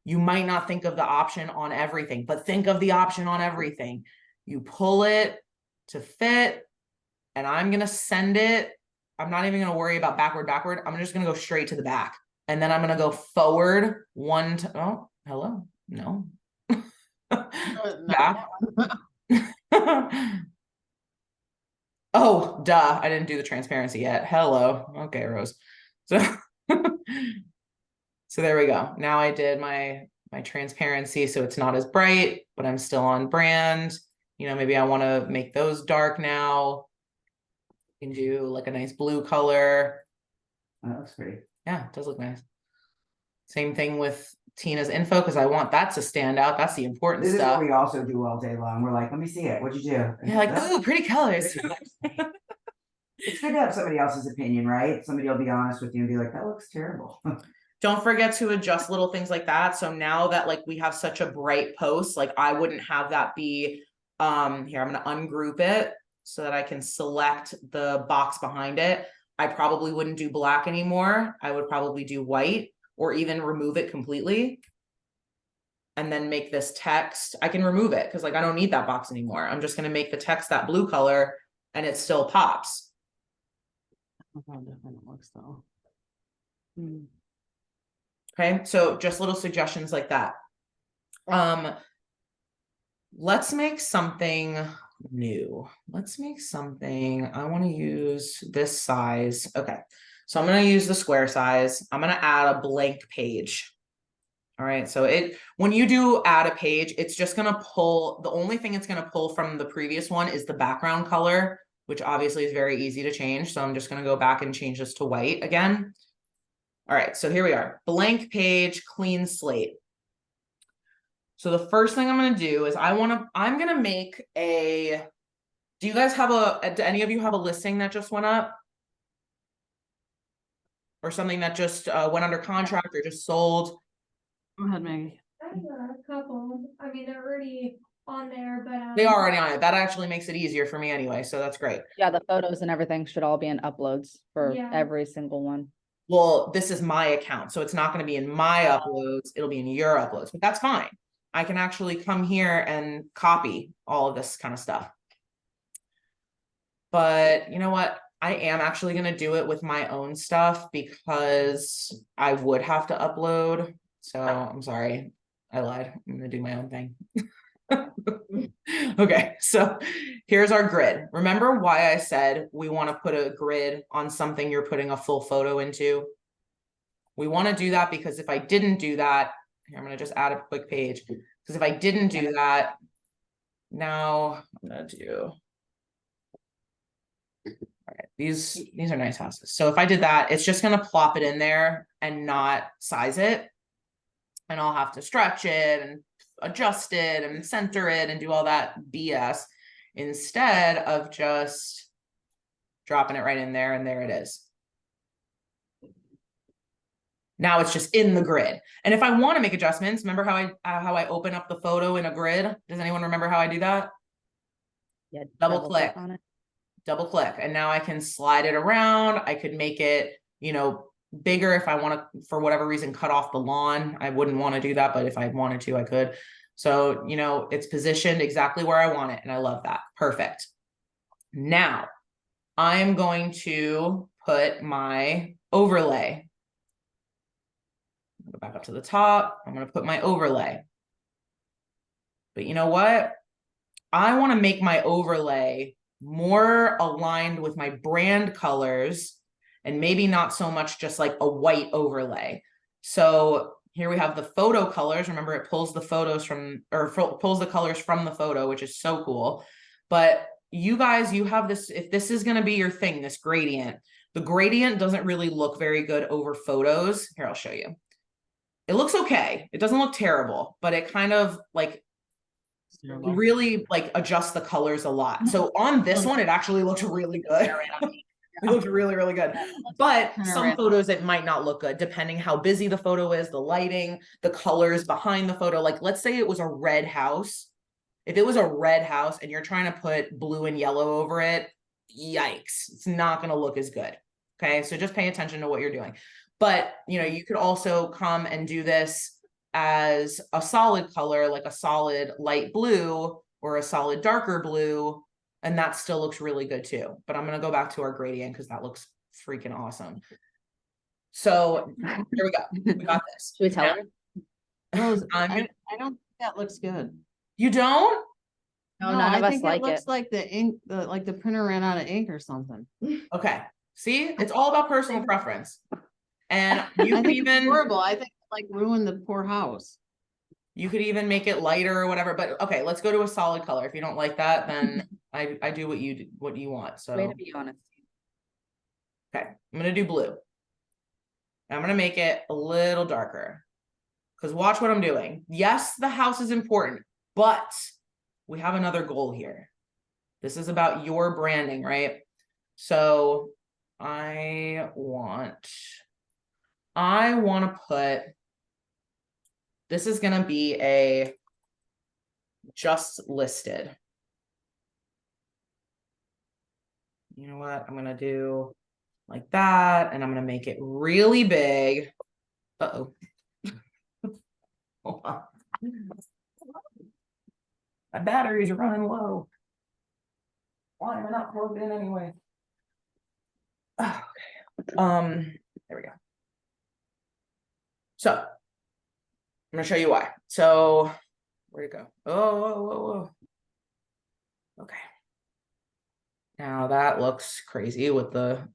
you might not think of the option on everything, but think of the option on everything. You pull it to fit, and I'm going to send it. I'm not even going to worry about backward. I'm just going to go straight to the back. And then I'm going to go forward one to, oh, hello. No. Back. Oh, duh. I didn't do the transparency yet. Hello. Okay, Rose. So, so there we go. Now I did my transparency, so it's not as bright, but I'm still on brand. You know, maybe I want to make those dark now. You can do like a nice blue color. That looks pretty. Yeah, it does look nice. Same thing with Tina's info, because I want that to stand out. That's the important This is stuff. what we also do all day long. We're like, let me see it. What'd you do? You're like, oh, pretty colors. It's good to have somebody else's opinion, right? Somebody will be honest with you and be like, that looks terrible. Don't forget to adjust little things like that. So now that like we have such a bright post, like I wouldn't have that be, here, I'm going to ungroup it so that I can select the box behind it. I probably wouldn't do black anymore. I would probably do white, or even remove it completely. And then make this text, I can remove it because like I don't need that box anymore. I'm just going to make the text that blue color and it still pops. How different it looks though. Okay, so just little suggestions like that. Let's make something new. Let's make something, I want to use this size. Okay, so I'm going to use the square size. I'm going to add a blank page. All right, so when you do add a page, it's just gonna pull, the only thing it's gonna pull from the previous one is the background color, which obviously is very easy to change. So I'm just gonna go back and change this to white again. All right, so here we are, blank page, clean slate. So the first thing I'm gonna do is I'm gonna make a, do you guys have do any of you have a listing that just went up? Or something that just went under contract or just sold? Go ahead, Maggie. I have a couple. I mean, they're already on there, but They are already on it. That actually makes it easier for me anyway, so that's great. Yeah, the photos and everything should all be in uploads for Yeah. every single one. Well, this is my account, so it's not going to be in my uploads. It'll be in your uploads, but that's fine. I can actually come here and copy all of this kind of stuff. But you know what? I am actually going to do it with my own stuff because I would have to upload. So I'm sorry. I lied. I'm going to do my own thing. Okay, so here's our grid. Remember why I said we want to put a grid on something you're putting a full photo into? We want to do that because if I didn't do that, here, I'm going to just add a quick page. Because if I didn't do that, now I'm going to do. All right, these are nice houses. So if I did that, it's just going to plop it in there and not size it. And I'll have to stretch it and adjust it and center it and do all that BS instead of just dropping it right in there, and there it is. Now it's just in the grid. And if I want to make adjustments, remember how I open up the photo in a grid? Does anyone remember how I do that? Yeah, Double click on it. Double click, and now I can slide it around. I could make it, you know, bigger if I want to, for whatever reason, cut off the lawn. I wouldn't want to do that, but if I wanted to, I could. So, you know, it's positioned exactly where I want it, and I love that. Perfect. Now, I'm going to put my overlay. Go back up to the top. I'm going to put my overlay. But you know what? I want to make my overlay more aligned with my brand colors and maybe not so much just like a white overlay. So here we have the photo colors. Remember, it pulls the photos from, or pulls the colors from the photo, which is so cool. But you guys, you have this, if this is going to be your thing, this gradient, the gradient doesn't really look very good over photos. Here, I'll show you. It looks okay. It doesn't look terrible, but it kind of like really like adjust the colors a lot. So on this one, it actually looks really good. It looks really, really good. But some photos, it might not look good depending how busy the photo is, the lighting, the colors behind the photo. Like, let's say it was a red house. If it was a red house and you're trying to put blue and yellow over it, yikes, it's not going to look as good. Okay, so just pay attention to what you're doing. But, you know, you could also come and do this as a solid color, like a solid light blue or a solid darker blue, and that still looks really good too. But I'm going to go back to our gradient because that looks freaking awesome. So here we go. We got this. Should we tell her? Rose, I don't think that looks good. You don't? No, none of us think like it looks it. like the ink, like the printer ran out of ink or something. Okay. See, it's all about personal preference. And you I could think it's even horrible. I think it, like ruined the poor house. you could even make it lighter or whatever. But okay, let's go to a solid color. If you don't like that, then I do what you want. So Way to be honest. okay, I'm gonna do blue. I'm gonna make it a little darker. Because watch what I'm doing. Yes, the house is important, but we have another goal here. This is about your branding, right? So I want to put, this is going to be a just listed. You know what? I'm going to do like that, and I'm going to make it really big. Uh-oh. Hold on. My batteries are running low. Why am I not plugged in anyway? Oh, okay. There we go. So I'm gonna show you why. So where'd it go? Oh. Okay. Now that looks crazy with the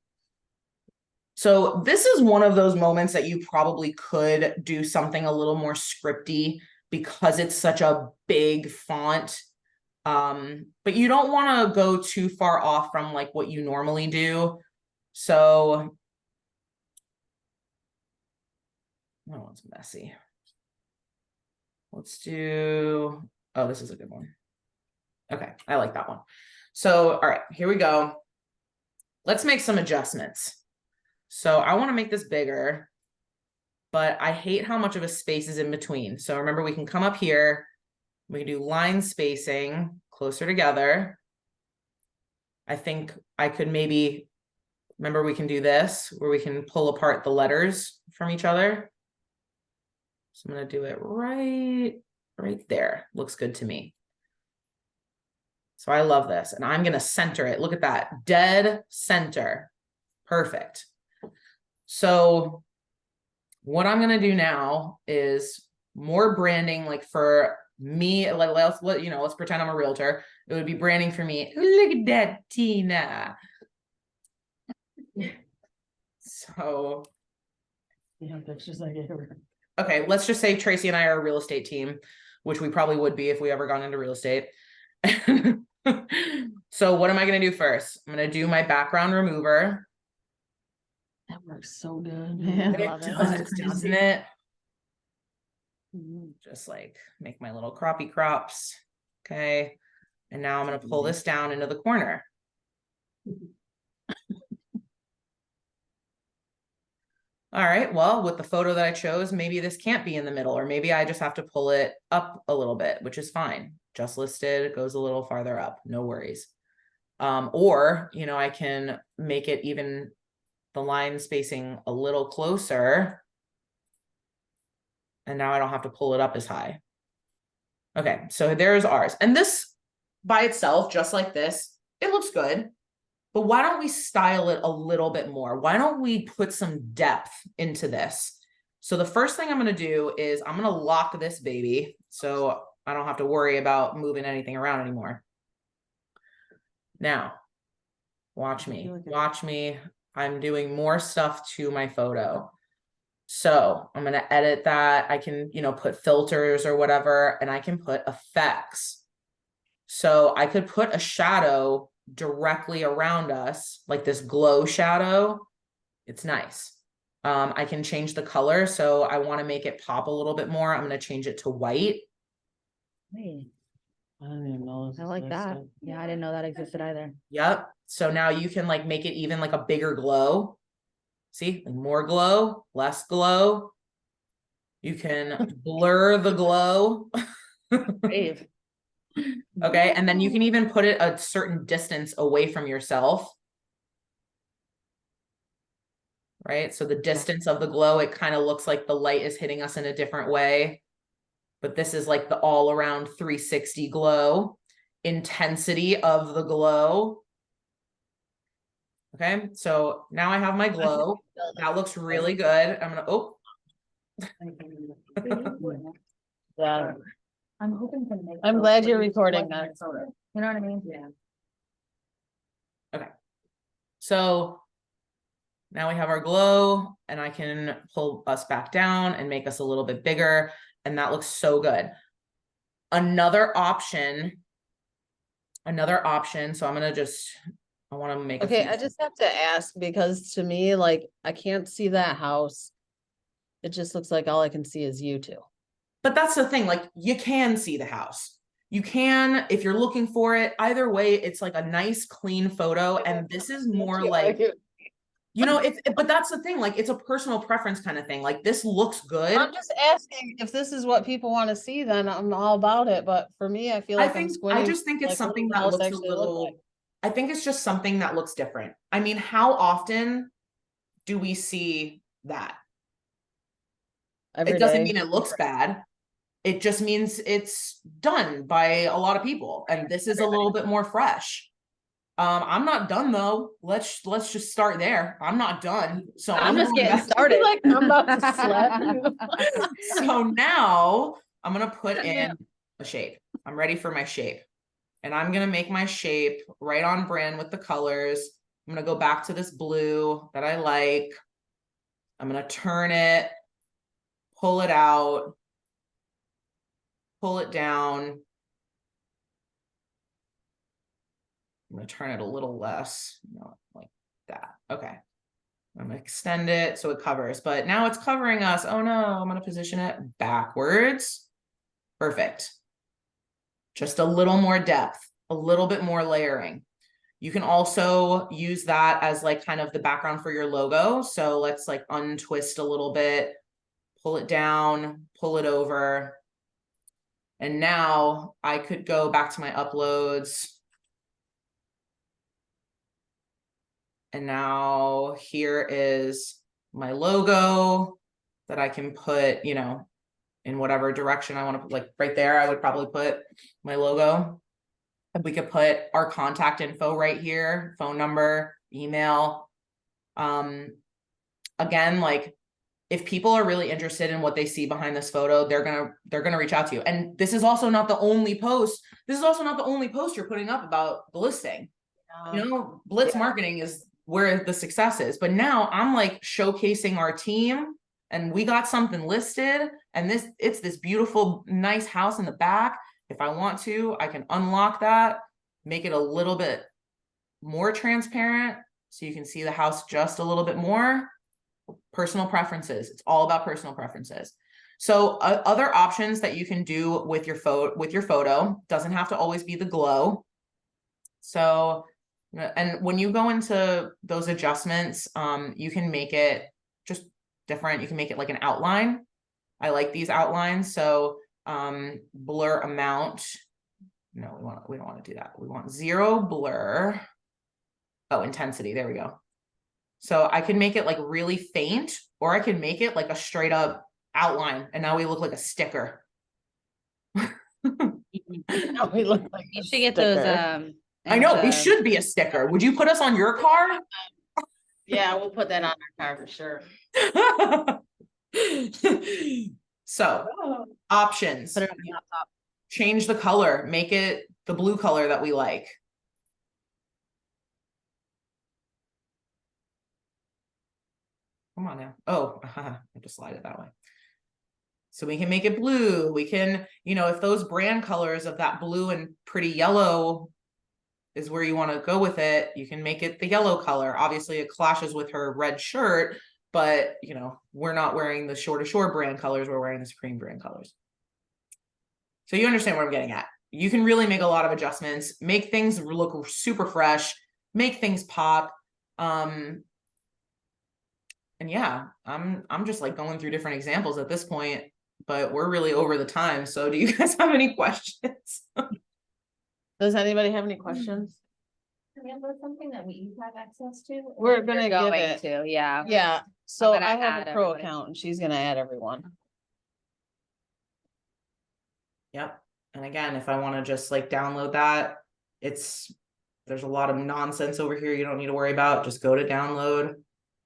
So this is one of those moments that you probably could do something a little more scripty because it's such a big font. But you don't want to go too far off from like what you normally do. So that one's messy. Let's do, oh, this is a good one. Okay, I like that one. So, all right, here we go. Let's make some adjustments. So I want to make this bigger, but I hate how much of a space is in between. So remember, we can come up here, we can do line spacing closer together. I think I could maybe, remember, we can do this where we can pull apart the letters from each other. So I'm going to do it right there. Looks good to me. So I love this, and I'm going to center it. Look at that, dead center. Perfect. So what I'm going to do now is more branding, like for me, let's pretend I'm a realtor. It would be branding for me. Look at that, Tina. So Yeah, pictures I gave her. okay, let's just say Tracy and I are a real estate team, which we probably would be if we ever got into real estate. So what am I going to do first? I'm going to do my background remover. That works so good, man. I love it. Does, doesn't it? Mhm. Just like make my little croppy crops. Okay. And now I'm going to pull this down into the corner. All right, well, with the photo that I chose, maybe this can't be in the middle, or maybe I just have to pull it up a little bit, which is fine. Just listed, it goes a little farther up, no worries. Or, you know, I can make it even the line spacing a little closer. And now I don't have to pull it up as high. Okay, so there's ours. And this by itself, just like this, it looks good. But why don't we style it a little bit more? Why don't we put some depth into this? So the first thing I'm going to do is I'm going to lock this baby so I don't have to worry about moving anything around anymore. Now, watch me. Watch me. I'm doing more stuff to my photo. So I'm going to edit that. I can, you know, put filters or whatever, and I can put effects. So I could put a shadow directly around us, like this glow shadow. It's nice. I can change the color. So I want to make it pop a little bit more. I'm going to change it to white. Wait, I don't even know. I like that. Yeah, I didn't know that existed either. Yep. So now you can like make it even like a bigger glow. See, like more glow, less glow. You can blur the glow. Brave. Okay, and then you can even put it a certain distance away from yourself. Right, so the distance of the glow, it kind of looks like the light is hitting us in a different way. But this is like the all around 360 glow. Intensity of the glow. Okay, so now I have my glow. That looks really good. I'm gonna, oh. Yeah, I'm hoping to make. I'm glad you're recording that. You know what I mean? Yeah. Okay. So now we have our glow, and I can pull us back down and make us a little bit bigger. And that looks so good. Another option. So I'm going to I want to make Okay, I just have to ask, because to me, like, I can't see that house. It just looks like all I can see is you two. But that's the thing, like, you can see the house. You can, if you're looking for it. Either way, it's like a nice, clean photo. And this is more like, you know, but that's the thing, like, it's a personal preference kind of thing. Like, this looks good. I'm just asking if this is what people want to see, then I'm all about it. But for me, I feel like I'm squinting. I just think it's like, what something the that house looks a actually look little, like. I think it's just something that looks different. I mean, how often do we see that? Every It doesn't day. mean it looks bad. It just means it's done by a lot of people. And this is a little bit more fresh. I'm not done though. Let's just start there. I'm not done. So I'm just going getting back- started. Like, I'm about to slap you. So now I'm gonna put in a shape. I'm ready for my shape. And I'm gonna make my shape right on brand with the colors. I'm gonna go back to this blue that I like. I'm gonna turn it, pull it out, pull it down. I'm gonna turn it a little less, like that. Okay. I'm gonna extend it so it covers, but now it's covering us. Oh no, I'm gonna position it backwards. Perfect. Just a little more depth, a little bit more layering. You can also use that as like kind of the background for your logo. So let's like untwist a little bit, pull it down, pull it over. And now I could go back to my uploads. And now here is my logo that I can put, in whatever direction I want to put, like right there, I would probably put my logo. And we could put our contact info right here, phone number, email. Again, like if people are really interested in what they see behind this photo, they're gonna reach out to you. And this is also not the only post. This is also not the only post you're putting up about the listing. Blitz marketing is where the success is. But now I'm like showcasing our team, and we got something listed, and it's this beautiful, nice house in the back. If I want to, I can unlock that, make it a little bit more transparent so you can see the house just a little bit more. Personal preferences. It's all about personal preferences. So other options that you can do with your photo doesn't have to always be the glow. So, and when you go into those adjustments, you can make it just different. You can make it like an outline. I like these outlines. So blur amount. No, we don't want to do that. We want 0 blur. Oh, intensity. There we go. So I can make it like really faint, or I can make it like a straight up outline, and now we look like a sticker. Now we look like You a should get those, sticker. I know, we should be a sticker. Would you put us on your car? Yeah, we'll put that on our car for sure. So, options. Put it on the laptop. Change the color, make it the blue color that we like. Come on now. Oh, I have to slide it that way. So we can make it blue. We can, if those brand colors of that blue and pretty yellow is where you want to go with it, you can make it the yellow color. Obviously it clashes with her red shirt, but we're not wearing the Shore2Shore brand colors. We're wearing the Supreme brand colors. So you understand what I'm getting at. You can really make a lot of adjustments, make things look super fresh, make things pop. And yeah, I'm just like going through different examples at this point, but we're really over the time. So do you guys have any questions? Does anybody have any questions? Canva something that we have access to? We're gonna You're give going it. to, yeah. Yeah, so gonna I have add a pro everybody. account and she's gonna add everyone. Yep. And again, if I want to just like download that, there's a lot of nonsense over here you don't need to worry about. Just go to download.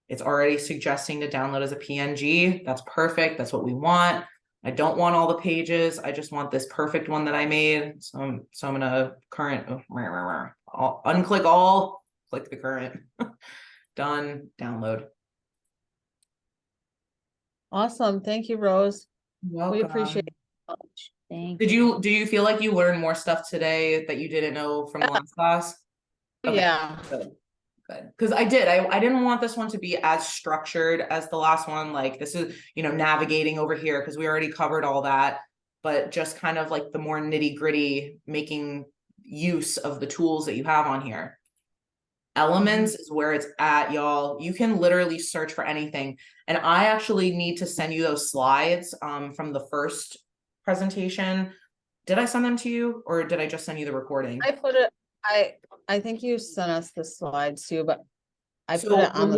It's already suggesting to download as a PNG. That's perfect. That's what we want. I don't want all the pages. I just want this perfect one that I made. So I'm gonna unclick all, click the current. Done, download. Awesome, thank you, Rose. We appreciate it. Thank Do you feel like you learned more stuff today that you didn't know from the last class? Okay. Yeah, Good. Because I didn't want this one to be as structured as the last one. Like this is, navigating over here because we already covered all that, but just kind of like the more nitty gritty, making use of the tools that you have on here. Elements is where it's at, y'all. You can literally search for anything. And I actually need to send you those slides from the first presentation. Did I send them to you, or did I just send you the recording? I put it, I think you sent us the slides too, but I So put it on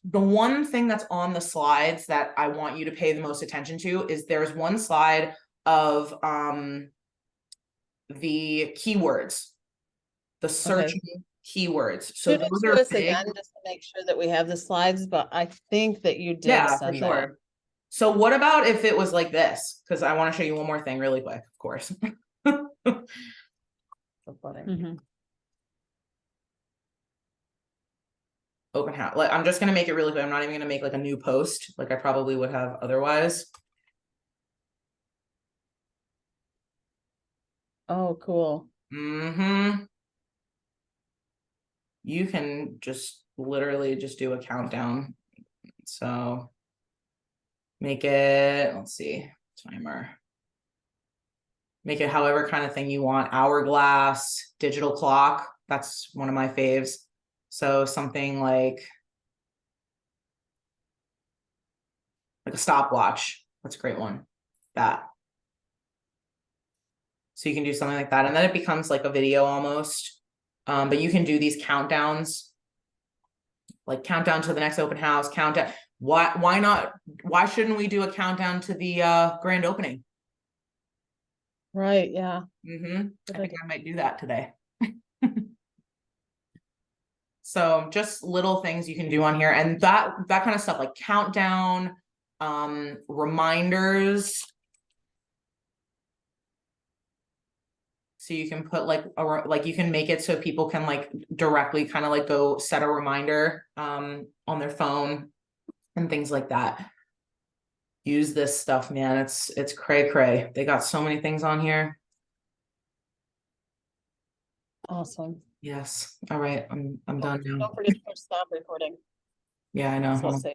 the one thing that's on the slides that I want you to pay the most attention to is there's one slide of the keywords, the search keywords. So Shoot it those to are us big. again, just to make sure that we have the slides, but I think that you did Yeah, for send that. sure. So what about if it was like this? Because I want to show you one more thing really quick, of course. So funny. Mhm. open house. Like, I'm just gonna make it really quick. I'm not even gonna make like a new post, like I probably would have otherwise. Oh, cool. Mm-hmm. You can just literally just do a countdown. So make it, let's see, timer. Make it however kind of thing you want. Hourglass, digital clock. That's one of my faves. So something like a stopwatch. That's a great one. That. So you can do something like that. And then it becomes like a video almost. But you can do these countdowns. Like countdown to the next open house, countdown. Why not? Why shouldn't we do a countdown to the grand opening? Right, yeah. Mm-hmm. Good I think idea. I might do that today. So just little things you can do on here, and that kind of stuff like countdown, reminders. So you can put like you can make it so people can like directly kind of like go set a reminder on their phone and things like that. Use this stuff, man. It's cray cray. They got so many things on here. Awesome. Yes. All right. I'm done now. Don't forget to push stop recording. Yeah, I know. So I'll say.